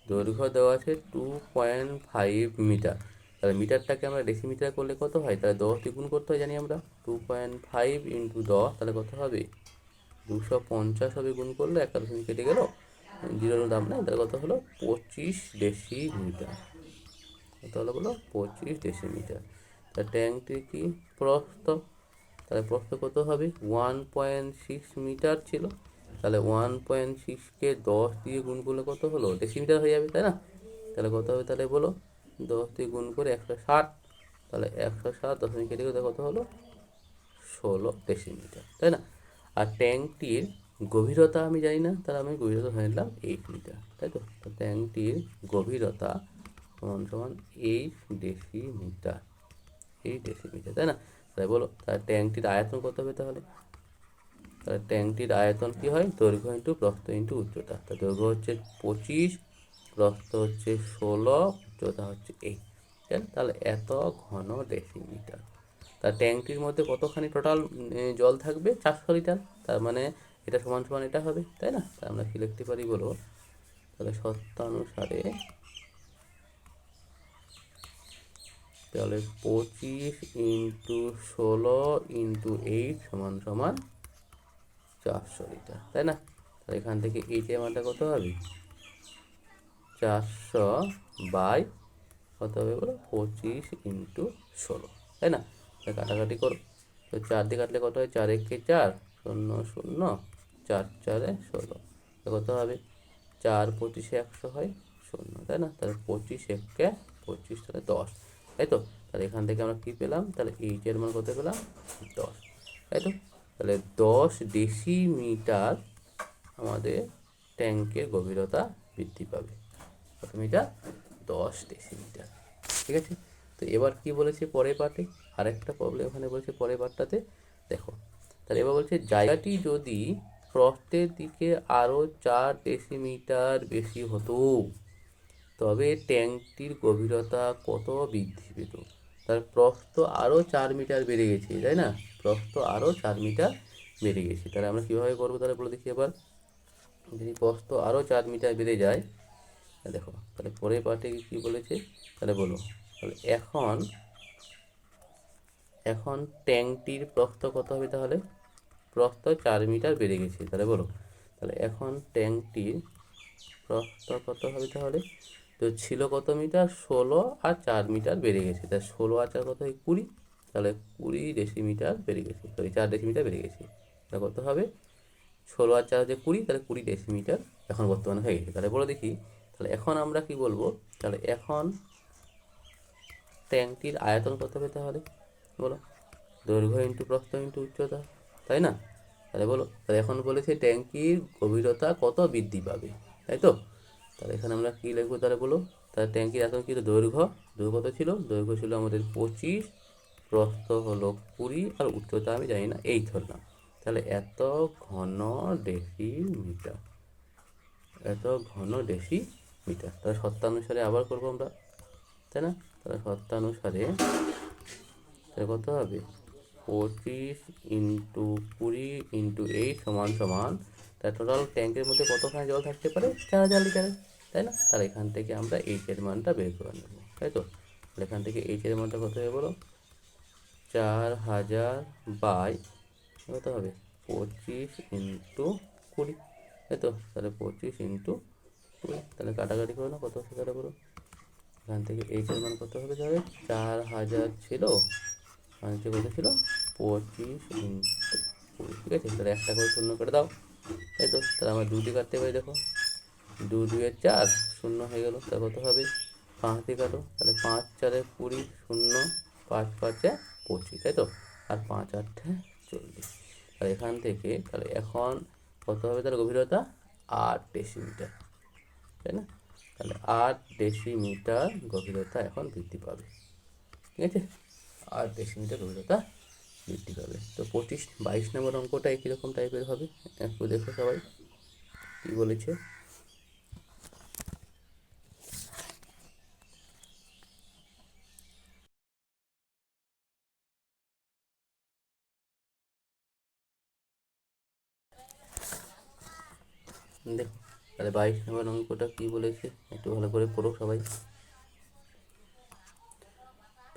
দৈর্ঘ্য দেওয়া আছে 2.5 মিটার। তাহলে মিটারটাকে আমরা ডেসিমিটার করলে কত হয়? তাহলে 10 দিয়ে গুণ করতে হয়, জানি আমরা। 2.5 ইন্টু 10, তাহলে কত হবে? 250 হবে। গুণ করলে একটা দশমিক কেটে গেল, জিরোর দাম নেই, তাহলে কত হলো? 25 ডেসিমিটার। কত হলো বলো? 25 ডেসিমিটার। তা ট্যাঙ্কটির কি প্রস্থ? তাহলে প্রস্থ কত হবে? 1.6 মিটার ছিল। তাহলে 1.6কে 10 দিয়ে গুণ করলে কত হলো? ডেসিমিটার হয়ে যাবে, তাই না? তাহলে কত হবে তাহলে বলো? 10 দিয়ে গুণ করে 160, তাহলে 160 দশমিক কেটে গেলে কত হলো? 16 ডেসিমিটার, তাই না? আর ট্যাঙ্কটির গভীরতা আমি জানি না, তাহলে আমি গভীরতা ধরে নিলাম 8 মিটার, তাই তো? তো ট্যাঙ্কটির গভীরতা সমান সমান 8 ডেসিমিটার, 8 ডেসিমিটার, তাই না? তাই বলো, তাহলে ট্যাঙ্কটির আয়তন কত হবে তাহলে? তাহলে ট্যাঙ্কটির আয়তন কি হয়? দৈর্ঘ্য ইন্টু প্রস্থ ইন্টু উচ্চতা। তা দৈর্ঘ্য হচ্ছে 25, প্রস্থ হচ্ছে 16, উচ্চতা হচ্ছে 8, তাহলে এত ঘন ডেসিমিটার। তা ট্যাঙ্কটির মধ্যে কতখানি টোটাল জল থাকবে? 400 লিটার। তার মানে এটা সমান সমান এটা হবে, তাই না? তা আমরা কি লিখতে পারি বলো? তাহলে শর্তানুসারে তাহলে 25 ইন্টু 16 ইন্টু 8 সমান সমান 400 লিটার, তাই না? তাহলে এখান থেকে এইটের মানটা কত হবে? 400 বাই কত হবে বলো? 25 ইন্টু 16, তাই না? তাহলে কাটাকাটি করো। তো 4 দিয়ে কাটলে কত হয়? 4 একে 4, 0 0, 4 4 16, কত হবে? 4 25 100 হয় 0, তাই না? তাহলে 25 একে 25, তাহলে 10, তাই তো? তাহলে এখান থেকে আমরা কী পেলাম? তাহলে এইচের মান কত পেলাম? 10, তাই তো? তাহলে 10 ডেসিমিটার আমাদের ট্যাঙ্কের গভীরতা বৃদ্ধি পাবে। কত মিটার? 10 ডেসিমিটার, ঠিক আছে? তো এবার কি বলেছে পরের পার্টে? আরেকটা প্রবলেম ওখানে বলেছে পরের পার্টটাতে, দেখো। তাহলে এবার বলছে জায়গাটি যদি প্রস্থের দিকে আরও 4 ডেসিমিটার বেশি হতো, তবে ট্যাঙ্কটির গভীরতা কত বৃদ্ধি পেত? তার প্রস্থ আরও 4 মিটার বেড়ে গেছে, তাই না? প্রস্থ আরও 4 মিটার বেড়ে গেছে। তাহলে আমরা কীভাবে করবো তাহলে বলে দেখি এবার। যদি প্রস্থ আরও 4 মিটার বেড়ে যায়, দেখো তাহলে পরের পার্টে কী বলেছে তাহলে বলো। তাহলে এখন ট্যাঙ্কটির প্রস্থ কত হবে তাহলে? প্রস্থ 4 মিটার বেড়ে গেছে, তাহলে বলো। তাহলে এখন ট্যাঙ্কটির প্রস্থ কত হবে তাহলে? তো ছিল কত মিটার? 16, আর 4 মিটার বেড়ে গেছে, তাহলে 16 আর 4 কত হয়? 20, তাহলে 20 ডেসিমিটার বেড়ে গেছে, সরি 4 ডেসিমিটার বেড়ে গেছে। তাহলে কত হবে? 16 আর 4 হচ্ছে 20, তাহলে 20 ডেসিমিটার এখন বর্তমানে হয়ে গেছে। তাহলে বলো দেখি, তাহলে এখন আমরা কি বলবো? তাহলে এখন ট্যাঙ্কটির আয়তন কত হবে তাহলে বলো? দৈর্ঘ্য ইন্টু প্রস্থ ইন্টু উচ্চতা, তাই না? তাহলে বলো, তাহলে এখন বলেছে ট্যাঙ্কির গভীরতা কত বৃদ্ধি পাবে, তাই তো? তাহলে এখানে আমরা কী লিখবো তাহলে বলো? তাহলে ট্যাঙ্কির এখন কী দৈর্ঘ্য কত ছিল? দৈর্ঘ্য ছিল আমাদের 25, প্রস্থ হলো 20, আর উচ্চতা আমি জানি না, এই ধরলাম। তাহলে এত ঘন ডেসিমিটার, এত ঘন ডেসিমিটার। তাহলে শর্তানুসারে আবার করবো আমরা, তাই না? তাহলে শর্তানুসারে তাহলে কত হবে? 25 ইন্টু 20 ইন্টু 8 সমান সমান, তাহলে টোটাল ট্যাঙ্কের মধ্যে কতখানি জল থাকতে পারে? 4000 লিটারের, তাই না? তাহলে এখান থেকে আমরা এইচের মানটা বের করে নেব, তাই তো? তাহলে এখান থেকে এইচের মানটা কত হবে বলো? 4000 বাই কত হবে? 25 ইন্টু 20, তাই তো? তাহলে 25 ইন্টু 20, তাহলে কাটাকাটি করো না, কত হচ্ছে তাহলে বলো? এখান থেকে এইচের মান কত হবে তাহলে? 4000 ছিল, মানে কত ছিল? 25 ইন্টু 20, ঠিক আছে? তাহলে একটা করে শূন্য করে দাও, তাই তো? তাহলে আমরা 2 দিয়ে কাটতে পারি, দেখো 2 2 4, শূন্য হয়ে গেল, তাহলে কত হবে? হাতে কাটো, তাহলে 5 4 20, 0 5 5 25, তাই তো? আর 5 8 40। তাহলে এখান থেকে তাহলে এখন কত হবে তার গভীরতা? 8 ডেসিমিটার, তাই না? তাহলে 8 ডেসিমিটার গভীরতা এখন বৃদ্ধি পাবে, ঠিক আছে? 8 ডেসিমিটার গভীরতা বৃদ্ধি পাবে। তো 22 নম্বর অঙ্কটা একই রকম টাইপের হবে, একটু দেখো সবাই কি বলেছে। দেখো তাহলে 22 নম্বর অঙ্কটা কি বলেছে একটু ভালো করে পড়ো সবাই।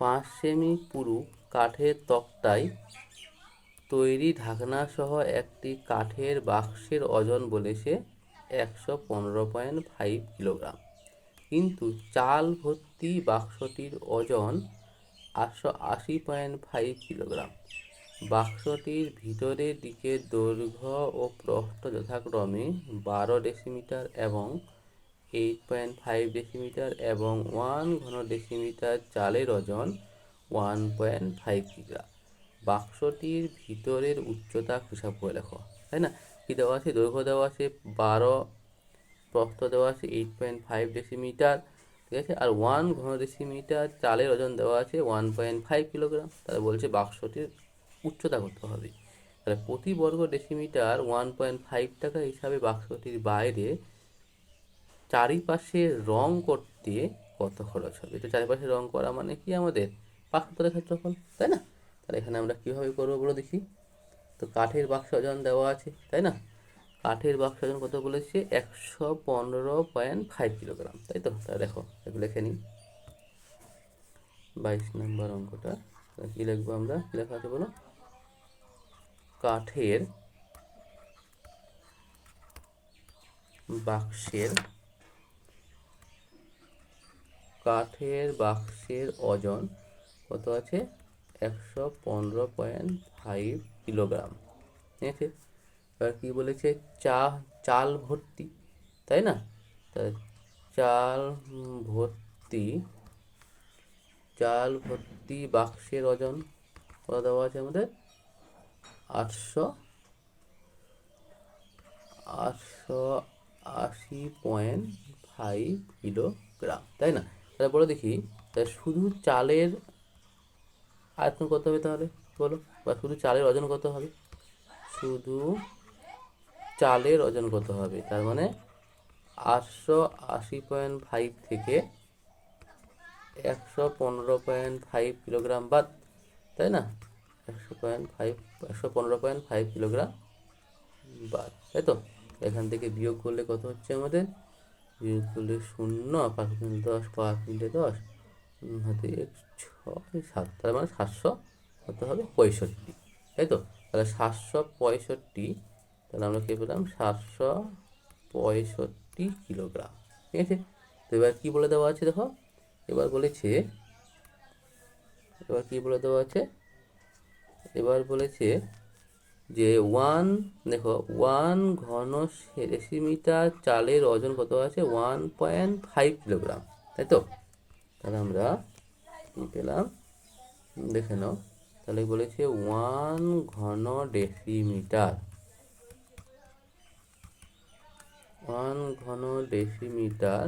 5 সেমি পুরু কাঠের তক্তায় তৈরি ঢাকনাসহ একটি কাঠের বাক্সের ওজন বলেছে 115.5 কিলোগ্রাম, কিন্তু চাল ভর্তি বাক্সটির ওজন 880.5 কিলোগ্রাম। বাক্সটির ভিতরের দিকের দৈর্ঘ্য ও প্রস্থ যথাক্রমে 12 ডেসিমিটার এবং 8.5 ডেসিমিটার এবং 1 ঘন ডেসিমিটার। চালের ওজন 1.5 কিগ্রা। বাক্সটির ভিতরের উচ্চতা হিসাব করে লেখো, তাই না? কি দেওয়া আছে? দৈর্ঘ্য দেওয়া আছে 12, প্রস্থ দেওয়া আছে 8.5 ডেসিমিটার, ঠিক আছে? আর 1 ঘন ডেসিমিটার। চালের ওজন দেওয়া আছে 1.5 কিলোগ্রাম। তাহলে বলছে বাক্সটির উচ্চতা কত হবে। তাহলে প্রতি বর্গ ডেসিমিটার 1.5 টাকা হিসাবে বাক্সটির বাইরে চারিপাশে রং করতে কত খরচ হবে। তো চারিপাশে রং করা মানে কি আমাদের পাকাতলের ক্ষেত্রফল, তাই না? তাহলে এখানে আমরা কীভাবে করবো বলো দেখি। তো কাঠের বাক্স ওজন দেওয়া আছে, তাই না? কাঠের বাক্স ওজন কত বলেছে? 115.5 কিলোগ্রাম, তাই তো? তাহলে দেখো এগুলো লিখে নিই। 22 নম্বর অঙ্কটা কী লিখবো আমরা? কী লেখা আছে বলো? কাঠের বাক্সের ওজন কত আছে? 115.5 কিলোগ্রাম, ঠিক আছে? এবার কী বলেছে? চাল ভর্তি, তাই না? তাহলে চাল ভর্তি বাক্সের ওজন কত দেওয়া আছে আমাদের? 880.5 কিলোগ্রাম, তাই না? তাহলে বলো দেখি, তাহলে শুধু চালের আয়তন কত হবে তাহলে বলো, বা শুধু চালের ওজন কত হবে? শুধু চালের ওজন কত হবে? তার মানে 880.5 থেকে 115.5 কিলোগ্রাম বাদ, তাই না? 115.5 কিলোগ্রাম বাদ, তাই তো? এখান থেকে বিয়োগ করলে কত হচ্ছে আমাদের? বিয়োগ করলে 0, 5 মিনিটে 10, 5 মিনিটে 10 হাতে 6 7, তার মানে 700 কত হবে? 65, তাই তো? তাহলে 765, তাহলে আমরা কী পেলাম? 765 কিলোগ্রাম, ঠিক আছে? তো এবার কী বলে দেওয়া আছে দেখো, এবার কী বলে দেওয়া আছে? এবার বলেছে যে দেখো 1 ঘন ডেসিমিটার চালের ওজন কত আছে? 1.5 কিলোগ্রাম, তাই তো? তাহলে আমরা কী পেলাম দেখে নাও। তাহলে বলেছে 1 ঘন ডেসিমিটার, 1 ঘন ডেসিমিটার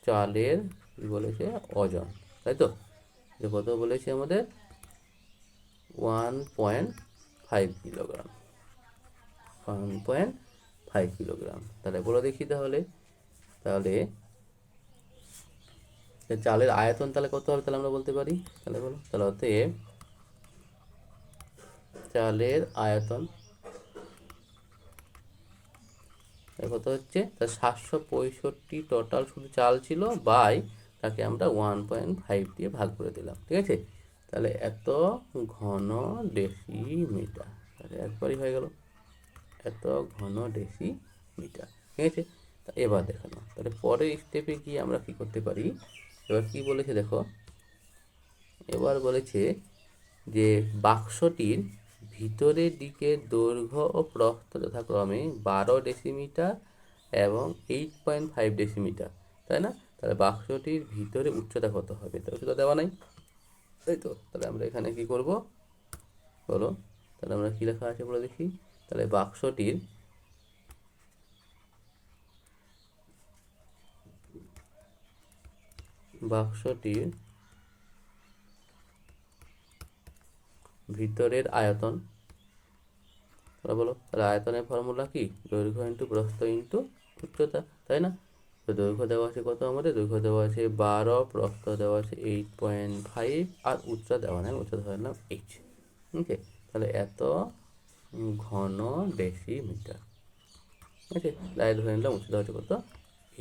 চালের কি বলেছে? ওজন, তাই তো? যে কত বলেছে আমাদের? 1.5 কিলোগ্রাম, 1.5 কিলোগ্রাম। তাহলে বলো দেখি তাহলে চালের আয়তন তাহলে কত হবে? তাহলে আমরা বলতে পারি, তাহলে বলো। তাহলে অতএব চালের আয়তন কত হচ্ছে? তা 765 টোটাল শুধু চাল ছিল, বাই তাকে আমরা 1.5 দিয়ে ভাগ করে দিলাম, ঠিক আছে? তাহলে এত ঘন ডেসিমিটার, তাহলে একবারই হয়ে গেল, এত ঘন ডেসিমিটার, ঠিক আছে? তা এবার দেখানো, তাহলে পরের স্টেপে গিয়ে আমরা কি করতে পারি। এবার কি বলেছে দেখো, এবার বলেছে যে বাক্সটির ভিতরের দিকে দৈর্ঘ্য ও প্রস্থ যথাক্রমে 12 ডেসিমিটার এবং 8.5 ডেসিমিটার, তাই না? তাহলে বাক্সটির ভিতরে উচ্চতা কত হবে? তো উচ্চতা দেওয়া নাই, তাই তো। তাহলে আমরা এখানে কি করব বলো, তাহলে আমরা কি লেখা আছে বলে দেখি। তাহলে বাক্সটির ভিতরের আয়তন, তাহলে বলো, তাহলে আয়তনের ফর্মুলা কি? দৈর্ঘ্য ইন্টু প্রস্থ ইন্টু উচ্চতা, তাই না? তো দৈর্ঘ্য দেওয়া আছে কত আমাদের? দৈর্ঘ্য দেওয়া আছে 12, প্রস্থ দেওয়া আছে 8.5, আর উচ্চতা দেওয়া নেই, উচ্চতা ধরে নিলাম h। ওকে, তাহলে এত ঘন ডেসিমিটার। ঠিক আছে, লাইট ধরে নিলাম উচ্চতা হচ্ছে কত?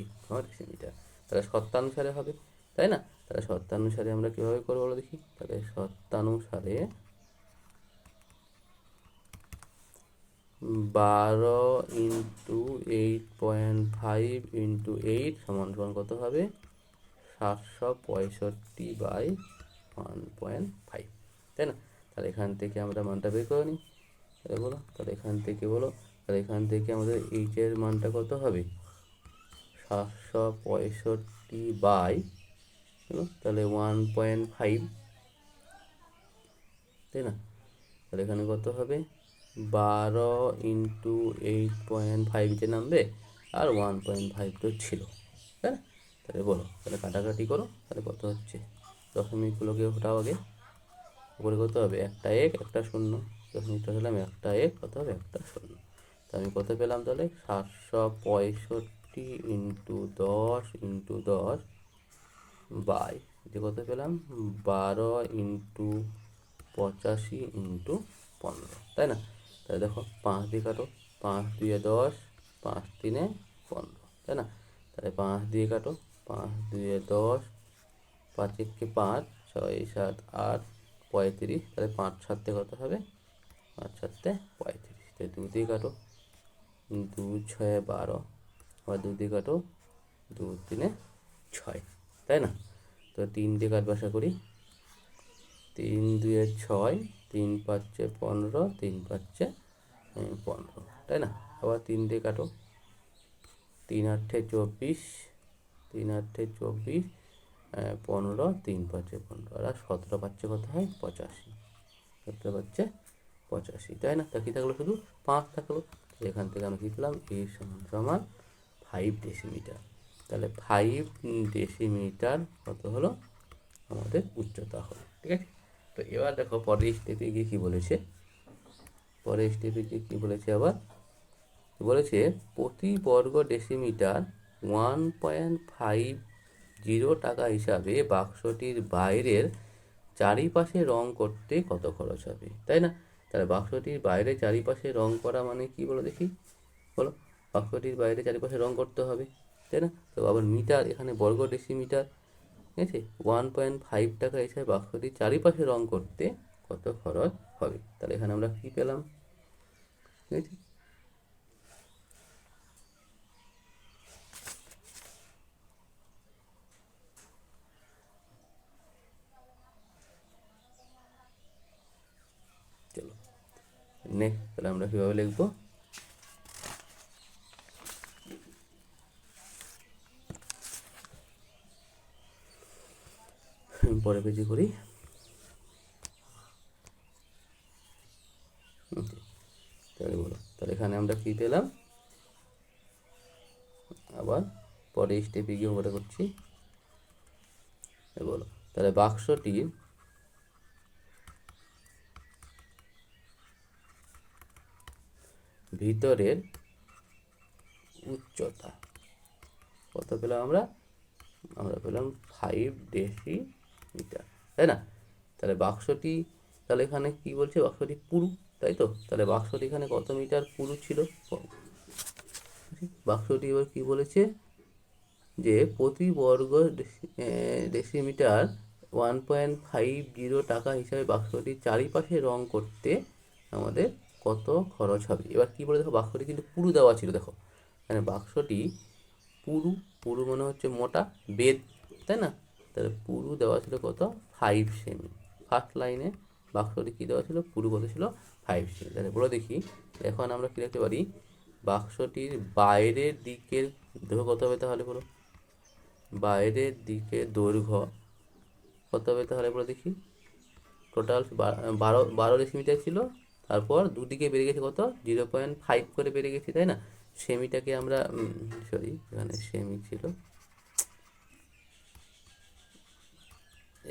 8 ঘন ডেসিমিটার। তাহলে শর্তানুসারে হবে, তাই না? তাহলে শর্তানুসারে আমরা কীভাবে করবো বলো দেখি। তাহলে শর্তানুসারে 12 ইন্টু 8.5 ইন্টু 8 সমান সমান কত হবে? 765/1.5, তাই না? তাহলে এখান থেকে আমরা মানটা বের করে নিই। তাহলে বলো, তাহলে এখান থেকে বলো, তাহলে এখান থেকে আমাদের এইচের মানটা কত হবে? 765 তাহলে 1.5, তাই না? তাহলে এখানে কত হবে? 12 ইন্টু 8.5 যে নামবে, আর 1.5 তো ছিল, তাই না? তাহলে বলো, তাহলে কাটাকাটি করো, তাহলে কত হচ্ছে? দশমিকগুলোকে ওঠাও আগে, উপরে কত হবে? একটা এক একটা শূন্য, দশমিকটা হলাম একটা এক, কত হবে? একটা শূন্য। তো আমি কত পেলাম তাহলে? 765 ইন্টু 10 ইন্টু 10 বাই যে কত পেলাম? 12 ইন্টু 85 ইন্টু 15, তাই না? তাহলে দেখো 5 দিয়ে কাটো, 5 2 10, 5 3 15, তাই না? তাহলে 5 দিয়ে কাটো, 5 2 10, 5 1 5, 6 7 8 35, তাহলে 5 7 কত হবে? 5 7 35। তাহলে 2 দিয়ে কাটো, 2 6 12, আবার 2 দিয়ে কাটো, 2 3 6, তাই না? তো 3 দিয়ে কাটবো, আশা করি। 3 2 6, 3 5 15, 3 5 15, তাই না? আবার 3 দিয়ে কাটো, 3 8 24, 3 8 24, 15, 3 5 15, আর 17 পাচ্ছে কত হয়? 85, 17 পাচ্ছে 85, তাই না? তা কী থাকলো? শুধু 5 থাকলো। এখান থেকে আমরা কী পেলাম? a সমান সমান 5 ডেসিমিটার। তাহলে 5 ডেসিমিটার কত হলো? আমাদের উচ্চতা হলো, ঠিক আছে? তো এবার দেখো পরের স্টেপে গিয়ে কী বলেছে। পরের স্টেপে গিয়ে কী বলেছে আবার? বলেছে প্রতি বর্গ ডেসিমিটার 1.50 টাকা হিসাবে বাক্সটির বাইরের চারিপাশে রং করতে কত খরচ হবে, তাই না? তাহলে বাক্সটির বাইরে চারিপাশে রং করা মানে কি বলো দেখি, বলো। বাক্সটির বাইরে চারিপাশে রং করতে হবে, তাই না? তো আবার মিটার, এখানে বর্গ ডেসিমিটার, ঠিক আছে? 1.5 টাকা হিসাবে বাক্সটির চারিপাশে রং করতে কত খরচ হবে। তাহলে এখানে আমরা কি পেলাম, ঠিক আছে? চলো নেক্সট, তাহলে আমরা কীভাবে লিখবো? পরে পেজে করি। তাহলে বলো, তাহলে এখানে আমরা কী পেলাম? আবার পরে স্টেপে গিয়ে ওটা করছি, বলো। তাহলে বাক্সটির ভিতরের উচ্চতা কত পেলাম আমরা? আমরা পেলাম 5 ডেসিমিটার, তাই না? তাহলে বাক্সটি, তাহলে এখানে কি বলছে? বাক্সটি পুরু, তাই তো? তাহলে বাক্সটি এখানে কত মিটার পুরু ছিল? বাক্সটি এবার কি বলেছে? যে প্রতি বর্গ ডেসিমিটার 1.50 টাকা হিসাবে বাক্সটির চারিপাশে রং করতে আমাদের কত খরচ হবে। এবার কি বলে দেখো, বাক্সটি কিন্তু পুরু দেওয়া ছিল, দেখো মানে বাক্সটি পুরু, পুরু মনে হচ্ছে মোটা বেদ, তাই না? তাহলে পুরু দেওয়া ছিল কত? 5 সেমি। ফার্স্ট লাইনে বাক্সটি কী দেওয়া ছিল? পুরু কত ছিল? 5 সেমি। তাহলে বলে দেখি, এখন আমরা কী লিখতে পারি? বাক্সটির বাইরের দিকের দৈর্ঘ্য কত হবে তাহলে বলো? বাইরের দিকে দৈর্ঘ্য কত হবে তাহলে বলে দেখি। টোটাল 12 ডেসিমিটার ছিল, তারপর দুদিকে বেড়ে গেছে কত, 0.5 করে বেড়ে গেছে, তাই না? সেমিটাকে আমরা সরি, এখানে সেমি ছিল,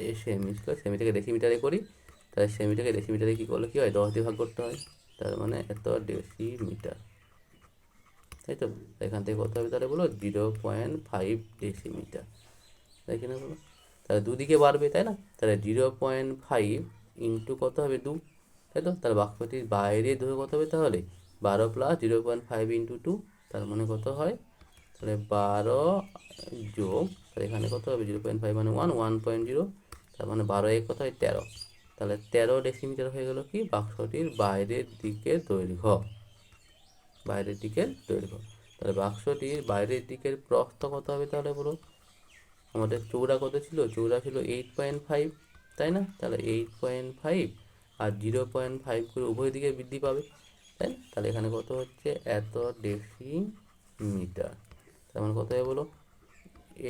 এই সেমি ছিল, সেমিটাকে ডেসিমিটারে করি, তাহলে সেমিটাকে ডেসিমিটারে কী করলে কী হয়, 10 দিয়ে ভাগ করতে হয়, তার মানে এত ডেসিমিটার, তাই তো? এখান থেকে কত হবে তাহলে বলো, 0.5 ডেসিমিটার, তাই কিনা বলো? তাহলে দুদিকে বাড়বে, তাই না? তাহলে 0.5 ইন্টু কত হবে, 2, তাই তো? তাহলে বাক্সটির বাইরে দৈর্ঘ্য কত হবে তাহলে, 12 প্লাস 0.5 ইন্টু 2, তার মানে কত হয় তাহলে 12 যোগ, তাহলে এখানে কত হবে, 0.5 মানে 1.0, তার মানে 12 এক কত হয় 13, তাহলে 13 ডেসিমিটার হয়ে গেল কি বাক্সটির বাইরের দিকের দৈর্ঘ্য, বাইরের দিকের দৈর্ঘ্য। তাহলে বাক্সটির বাইরের দিকের প্রস্থ কত হবে তাহলে বলো, আমাদের চৌড়া কত ছিল, চৌড়া ছিল 8.5, তাই না? তাহলে 8.5 আর 0.5 করে উভয় দিকে বৃদ্ধি পাবে, তাই না? তাহলে এখানে কত হচ্ছে, এত ডেসিমিটার, তার মানে কত হবে বলো,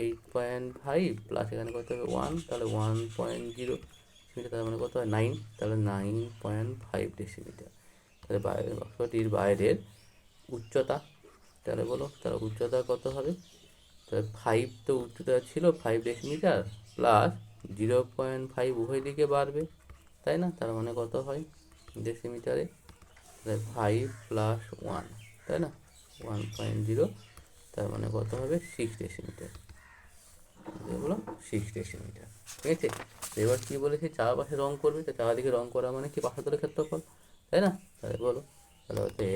8.5 প্লাস এখানে কত হবে 1, তাহলে 1.0 ডেসিমিটার, তার মানে কত হয় 9, তাহলে 9.5 ডেসিমিটার। তাহলে বাইরের বাক্সটির বাইরের উচ্চতা, তাহলে বলো, তাহলে উচ্চতা কত হবে, তাহলে 5 তো উচ্চতা ছিল 5 ডেসিমিটার, প্লাস 0.5 উভয় দিকে বাড়বে, তাই না? তার মানে কত হয় ডেসিমিটারে, তাহলে 5 প্লাস 1, তাই না, 1.0, তার মানে কত হবে 6 ডেসিমিটার, বলো 6 ডেসিমিটার, ঠিক আছে? এবার কী বলেছে, চারপাশে রং করবে, তো চারদিকে রং করা মানে কি পাশাতলের ক্ষেত্রফল, তাই না? তাহলে বলো, তাহলে হচ্ছে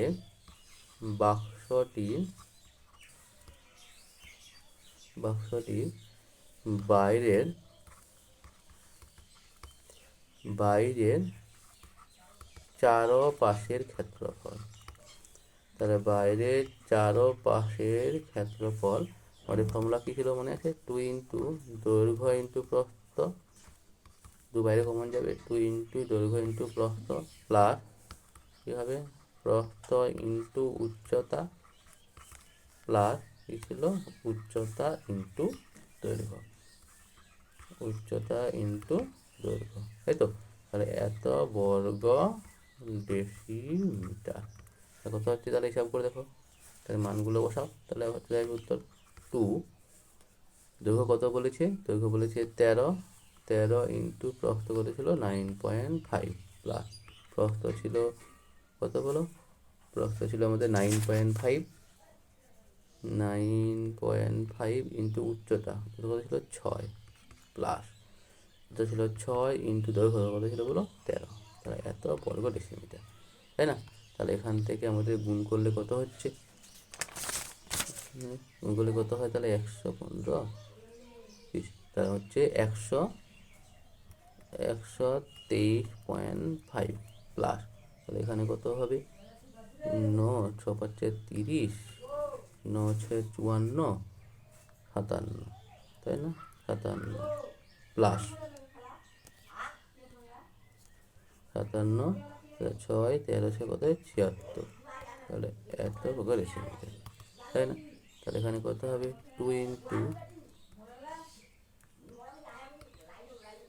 বাক্সটির বাইরের বাইরের চারপাশের ক্ষেত্রফল, তাহলে বাইরের চারপাশের ক্ষেত্রফল, আমাদের ফর্মুলা কী ছিল মনে আছে, 2 ইন্টু দৈর্ঘ্য ইন্টু প্রস্থ, 2 বাইরে কমন যাবে, 2 ইন্টু দৈর্ঘ্য ইন্টু প্রস্থ, প্লাস কী হবে, প্রস্থ ইন্টু উচ্চতা, প্লাস কী ছিল, উচ্চতা ইন্টু দৈর্ঘ্য, উচ্চতা ইন্টু দৈর্ঘ্য, তাই তো? তাহলে এত বর্গ ডেসিমিটার, কত হচ্ছে তাহলে হিসাব করে দেখো, তাহলে মানগুলো বসাও, তাহলে হচ্ছে যাবে উত্তর 2, দৈর্ঘ্য কত বলেছে, দৈর্ঘ্য বলেছে 13, 13 ইন্টু প্রস্থ কত ছিল 9.5, প্লাস প্রস্থ ছিল কত বলো, প্রস্থ ছিল আমাদের 9.5, 9.5 ইন্টু উচ্চতা কত ছিল 6, প্লাস এটা ছিল 6 ইন্টু দৈর্ঘ্য কত ছিল বলো 13, তাহলে এত বর্গ ডেসিমিটার, তাই না? তাহলে এখান থেকে আমাদের গুণ করলে কত হচ্ছে, গুণ করলে কত হয় তাহলে 115, তাহলে হচ্ছে 123.5, প্লাস তাহলে এখানে কত হবে, 9 6 5 30, 9 6 54, 57, তাই না, 57, প্লাস 57, 6 13 কত 76, তাহলে এত বর্গ ডেসিমিটার, তাই না? তাহলে এখানে কত হবে 2 ইন্টু,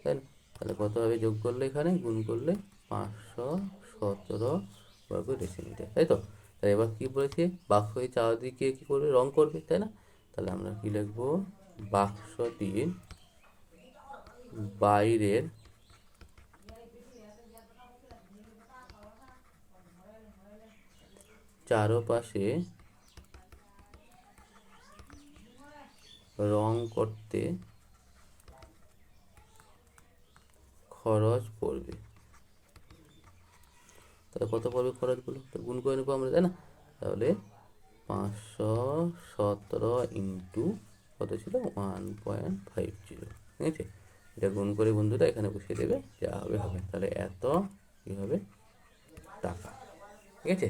তাই না? তাহলে কত হবে যোগ করলে, এখানে গুণ করলে 517 বর্গ ডেসিমিটার, তাই তো? তাহলে এবার কী বলেছে, বাক্স এই চারদিকে কী করবে, রং করবে, তাই না? তাহলে আমরা কী লিখবো, বাক্সটির বাইরের চারপাশে রং করতে খরচ পড়বে, তাহলে কত পড়বে খরচগুলো, তো গুণ করে নেবো আমরা, তাই না? তাহলে 517 ইন্টু কত ছিল 1.50, ঠিক আছে? এটা গুণ করে বন্ধুরা এখানে বসিয়ে দেবে, যা হবে হবে, তাহলে এত কী হবে টাকা, ঠিক আছে?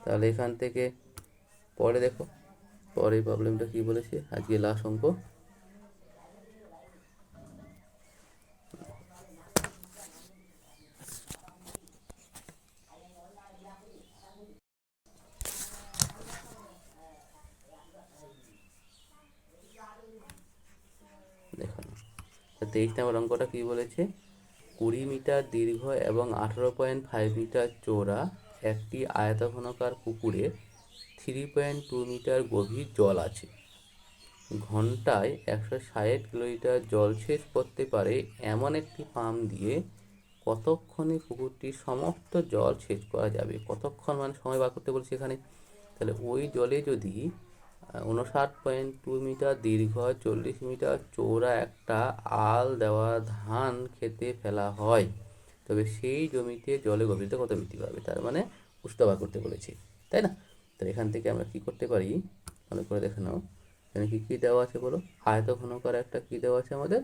তাহলে এখান থেকে পরে দেখো, পরে প্রবলেমটা কী বলেছে, আজকে লাস্ট অঙ্ক। 23 নম্বর অঙ্কটা কি বলেছে, 20 মিটার দীর্ঘ এবং 18.5 মিটার চওড়া একটি আয়তঘনকার পুকুরে 3.2 মিটার গভীর জল আছে। ঘন্টায় 160 কিলোলিটার জলসেচ করতে পারে এমন একটি পাম্প দিয়ে কতক্ষণে পুকুরটির সমস্ত জল সেচ করা যাবে? কতক্ষণ মানে সময় বার করতে বলছি এখানে। তাহলে ওই জলে যদি 59.2 মিটার দীর্ঘ 40 মিটার চওড়া একটা আল দেওয়া ধান খেতে ফেলা হয়, তবে সেই জমিতে জলের গভীরতা কত বৃদ্ধি পাবে? তার মানে উষ্ণতা বার করতে বলেছে, তাই না? তাহলে এখান থেকে আমরা কি করতে পারি, মনে করে দেখে নাও। এখানে কী দেওয়া আছে বলো, আয়তঘনকার একটা কী দেওয়া আছে আমাদের,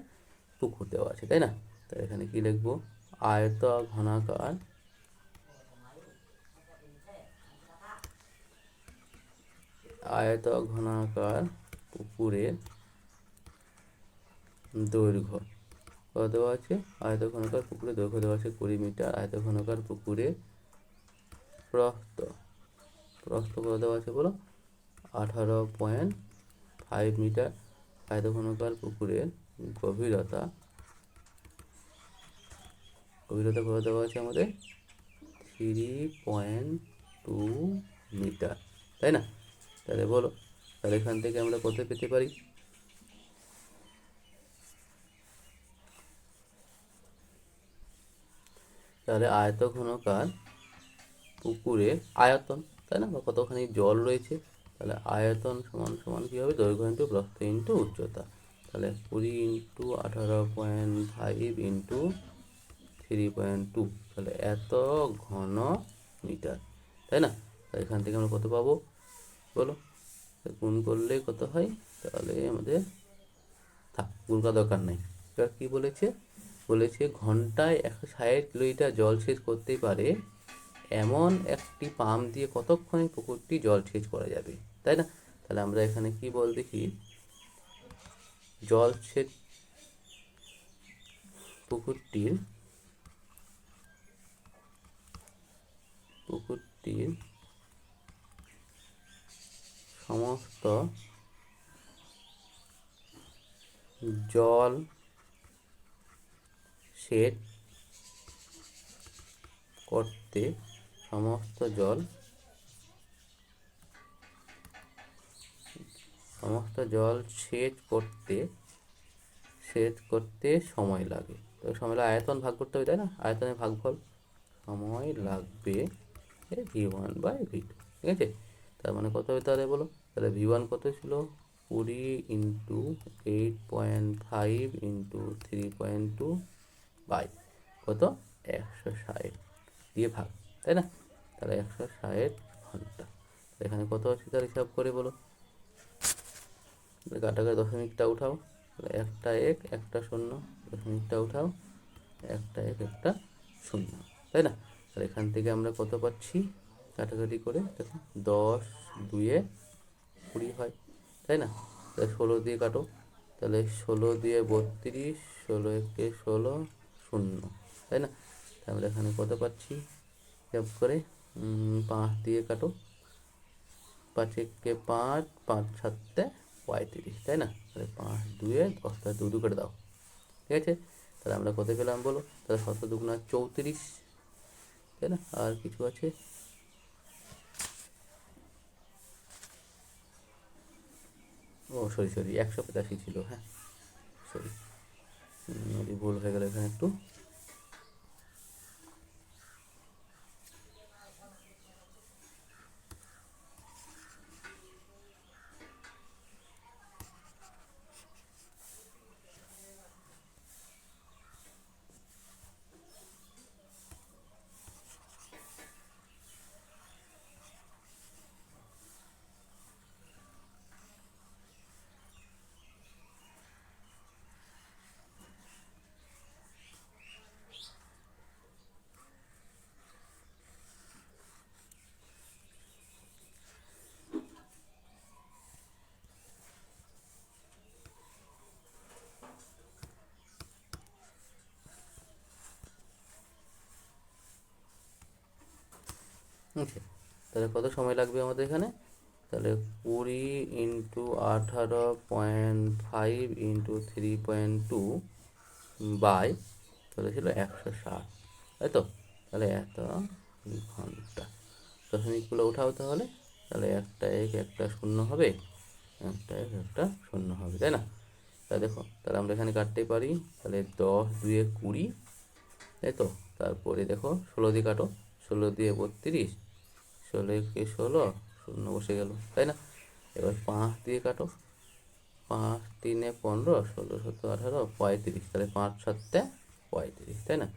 পুকুর দেওয়া আছে, তাই না? তাহলে এখানে কি লিখবো, আয়তঘনাকার পুকুরের দৈর্ঘ্য কত দেওয়া আছে, আয়তঘনকার পুকুরের দৈর্ঘ্য দেওয়া আছে 20 মিটার। আয়তঘনকার পুকুরের প্রস্থ কত দেওয়া আছে বলো, 18.5 মিটার। আয়তঘনকার পুকুরের গভীরতা কত দেওয়া আছে আমাদের, 3.2 মিটার, তাই না? তাহলে বলো, তাহলে এখান থেকে আমরা কত পেতে পারি, তাহলে আয়তঘনকার পুকুরের আয়তন, তাই না, বা কতখানি জল রয়েছে, তাহলে আয়তন সমান সমান কী হবে, দৈর্ঘ্য ইন্টু প্রস্থ ইন্টু উচ্চতা। তাহলে 20 ইন্টু 18.5 ইন্টু 3.2, তাহলে এত ঘন মিটার, তাই না? তাহলে এখান থেকে আমরা কত পাবো বলো, গুণ করলে কত হয়, তাহলে আমাদের থাক, গুণ করার দরকার নেই। এবার কী বলেছে, বলেছে ঘন্টায় 160 কিলোলিটার জলসেচ করতে পারে এমন একটি পাম্প দিয়ে কতক্ষণে পুকুরটি জলসেচ করা যাবে, তাই না? তাহলে আমরা এখানে কি বল দেখি, জলসেচ পুকুরটির সমস্ত জল সেচ করতে সময় লাগে। তো সময় লাগে, আয়তন ভাগ করতে হবে, তাই না? আয়তনের ভাগফল, সময় লাগবে V1/V2, ঠিক আছে? তার মানে কত হবে তাহলে বলো, তাহলে V1 কত ছিল, 20 ইন্টু 8.5 ইন্টু 3.2 বাই কত, 160 দিয়ে ভাগ, তাই না? তাহলে 160 ঘন্টা। এখানে কত আছে তার হিসাব করে বলো, কাটাকাটি দশমিকটা উঠাও, তাহলে একটা এক একটা শূন্য, দশমিকটা উঠাও, একটা এক একটা শূন্য, তাই না? তাহলে এখান থেকে আমরা কত পাচ্ছি, কাটাকাটি করে দেখো, 10 2 20 হয়, তাই না? তাহলে 16 দিয়ে কাটো, তাহলে 16 দিয়ে 32, 16 একে 16, 0, তাই না? তাহলে এখানে কত পাচ্ছি হিসাব করে, 5 দিয়ে কাটো, 5 একে 5, 5 7 35, তাই না? তাহলে 5 2 10, 2 কেটে দাও, ঠিক আছে? তাহলে আমরা কত পেলাম বলো, তাহলে 7 দুগুণা 34, তাই না? আর কিছু আছে, ও সরি 185 ছিল, হ্যাঁ সরি, ভুল হয়ে গেল এখানে একটু। ওকে, তাহলে কত সময় লাগবে আমাদের এখানে, তাহলে 20 ইন্টু 18.5 ইন্টু 3.2 বাই তাহলে ছিল 160, তাই তো? তাহলে এত ঘন্টা। দশমিকগুলো উঠাও তাহলে, তাহলে একটা এক একটা শূন্য হবে, একটা এক একটা শূন্য হবে, তাই না? তাহলে দেখো, তাহলে আমরা এখানে কাটতে পারি, তাহলে 10 2 20, তাই তো? তারপরে দেখো 16 দিয়ে কাটো, 16 দিয়ে 32, 16 কে 16, শূন্য বসে গেল, তাই না? এবার 5 দিয়ে কাটো, 5 3 15, 16 17 18 35, তাহলে 5 7 35, তাই না?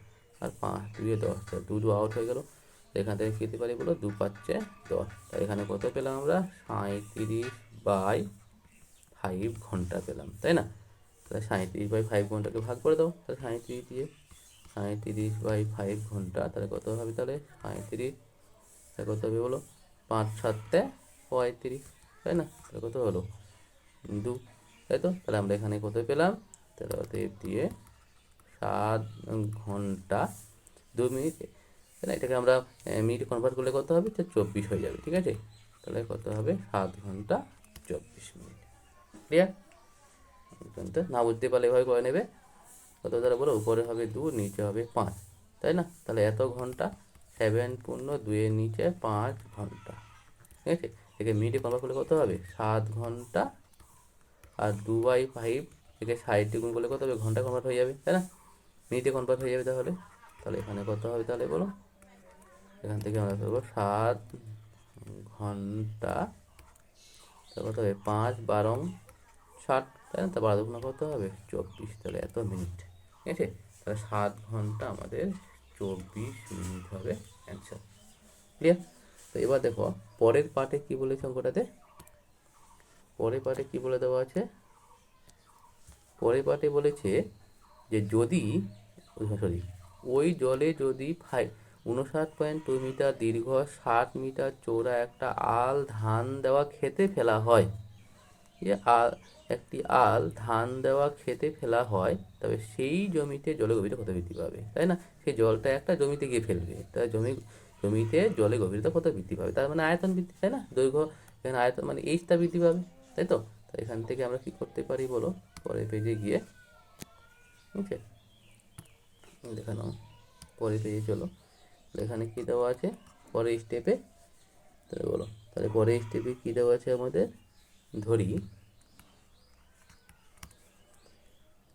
আর 5 2 10, তাহলে 2 আউট হয়ে গেল। এখান থেকে কী দিতে পারি বলো, 2 5 10, তাই এখানে কত পেলাম আমরা, 37/5 ঘন্টা পেলাম, তাই না? তাহলে 37/5 ঘন্টাকে ভাগ করে দাও, তাহলে 37 দিয়ে 37/5 ঘন্টা, তাহলে কত হবে, তাহলে 37, তাহলে কত হবে বলো, 5 7 35, তাই না? তাহলে কত হলো, 2, তাই তো? তাহলে আমরা এখানে কত পেলাম, তাহলে অতএব দিয়ে 7 ঘন্টা 2 মিনিট, তাই না? এটাকে আমরা মিনিট কনভার্ট করলে কত হবে, 24 হয়ে যাবে, ঠিক আছে? তাহলে কত হবে, 7 ঘন্টা 24 মিনিট। ক্লিয়ার? না বুঝতে পারলে এভাবে করে নেবে। কত তাহলে বলো, উপরে হবে 2, নিচে হবে 5, তাই না? তাহলে এত ঘন্টা, 7 পূর্ণ 2 এর নিচে 5 ঘন্টা, ঠিক আছে? একে মিনিটে কনভার্ট করলে কত হবে, 7 ঘন্টা, আর 2/5 থেকে 60 গুণ করলে কত হবে, ঘন্টা কনভার্ট হয়ে যাবে, তাই না? মিনিটে কনভার্ট হয়ে যাবে তাহলে। তাহলে এখানে কত হবে তাহলে বলো, এখান থেকে আমরা করবো 7 ঘন্টা, তাহলে কত হবে, 5 12 60, তাই না? তা 12 দুগুণ কত হবে, 24, তাহলে এত মিনিট, ঠিক আছে? তাহলে 7 ঘন্টা আমাদের 24 মিনিট হবে অ্যান্সার। ক্লিয়ার? তো এবার দেখো পরের পার্টে কী বলেছে অঙ্কটাতে, পরের পার্টে কী বলে দেওয়া আছে, পরের পার্টে বলেছে যে যদি, সরি, ওই জলে যদি 59.2 মিটার দীর্ঘ 60 মিটার চৌড়া একটা আল ধান দেওয়া খেতে ফেলা হয়, একটি আল ধান দেওয়া খেতে ফেলা হয়, তবে সেই জমিতে জলের গভীরতা কত বৃদ্ধি পাবে, তাই না? সেই জলটা একটা জমিতে গিয়ে ফেলবে, তাই জমিতে জলের গভীরতা কত বৃদ্ধি পাবে, তার মানে আয়তন বৃদ্ধি, তাই না? দৈর্ঘ্য, এখানে আয়তন মানে এইচটা বৃদ্ধি পাবে, তাই তো? তাই এখান থেকে আমরা কি করতে পারি বলো, পরের পেজে গিয়ে, ঠিক আছে, দেখে নাও, পরের পেজে চলো, এখানে কী দেওয়া আছে পরের স্টেপে, তাহলে বলো, তাহলে পরের স্টেপে কী দেওয়া আছে আমাদের, ধরি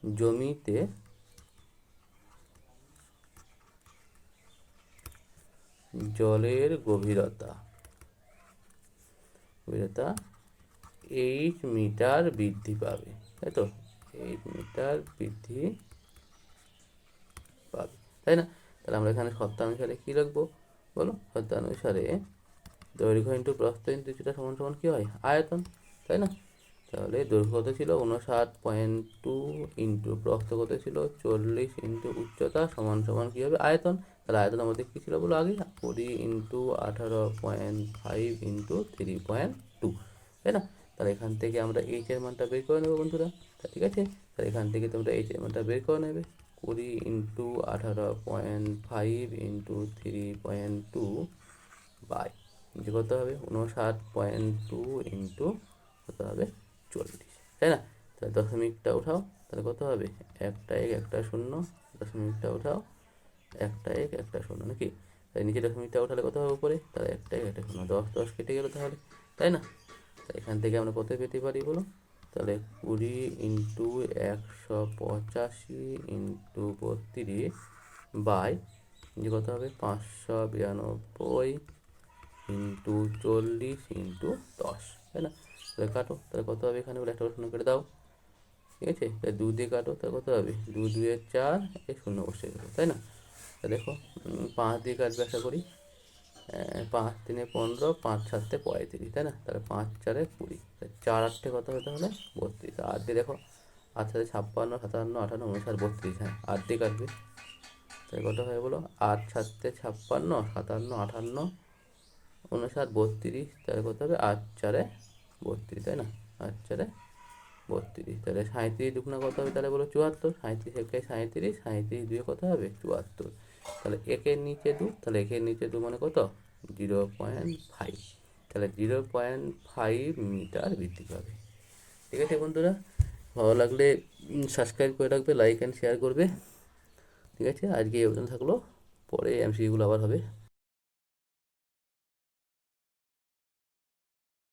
জমিতে জলের গভীরতা 8 মিটার বৃদ্ধি পাবে, তাই তো? 8 মিটার বৃদ্ধি পাবে, তাই না? তাহলে আমরা এখানে শর্তানুসারে কী রাখবো বলো, শর্তানুসারে দৈর্ঘ্য ইন্টু প্রস্থ ইন্টু যেটা সমান সমান কী হয়, আয়তন, তাই না? তাহলে দৈর্ঘ্য কত ছিল 59.2 ইন্টু প্রস্থ কত ছিল 40 ইন্টু উচ্চতা সমান সমান কী হবে, আয়তন। তাহলে আয়তন আমাদের কী ছিল বলো আগে, 20 ইন্টু 18.5 ইন্টু 3.2, তাই না? তাহলে এখান থেকে আমরা এইচ এর মানটা বের করে নেবো বন্ধুরা, ঠিক আছে? তাহলে এখান থেকে তোমরা এইচ এর মানটা বের করে নেবে, 20 ইন্টু 18.5 ইন্টু 3.2 বাই, যে কত হবে 59.2 ইন্টু কত হবে 40, তাই না? তাহলে দশমিকটা উঠাও, তাহলে কত হবে, একটা এক একটা শূন্য, দশমিকটা উঠাও, একটা এক একটা শূন্য, নাকি? তাই নিচে দশমিকটা উঠালে কত হবে উপরে, তাহলে একটা এক একটা শূন্য, 10 10 কেটে গেলো তাহলে, তাই না? তাই এখান থেকে আমরা কত পেতে পারি বলো, তাহলে 20 ইন্টু 185 ইন্টু 32 বাই, যে কত হবে 592 ইন্টু 40 ইন্টু 10, তাই না? তাহলে কাটো, তাহলে কত হবে এখানে বলে একটা শূন্য কেটে দাও, ঠিক আছে? তাহলে 2 দিয়ে কাটো, তাহলে কত হবে 2 2 4, এই শূন্য বসে গেলো, তাই না? তা দেখো 5 দিয়ে কাটবে আশা করি, 5 3 15, 5 7 35, তাই না? তাহলে 5 4 20, 4 8 কত হবে তাহলে 32, 8 দিয়ে দেখো, 8 7 56 57 58 59 32, হ্যাঁ 8 দিয়ে কাটবে, তাহলে কত হয় বলো, 8 7 56 57 58 59 32, তাহলে কত হবে 8 4 32, তাই না? 8 4 32, তাহলে 37 দুগুণা কত হবে তাহলে বলো 74, 37 একে 37, 37 দুয়ে কত হবে 74, তাহলে একের নিচে 2, তাহলে একের নিচে 2 মানে কত 0.5, তাহলে 0.5 মিটার বৃদ্ধি পাবে, ঠিক আছে বন্ধুরা? ভালো লাগলে সাবস্ক্রাইব করে রাখবে, লাইক অ্যান্ড শেয়ার করবে। ঠিক আছে, আজকে এই পর্যন্ত থাকলো, পরে এমসিকিউগুলো আবার হবে।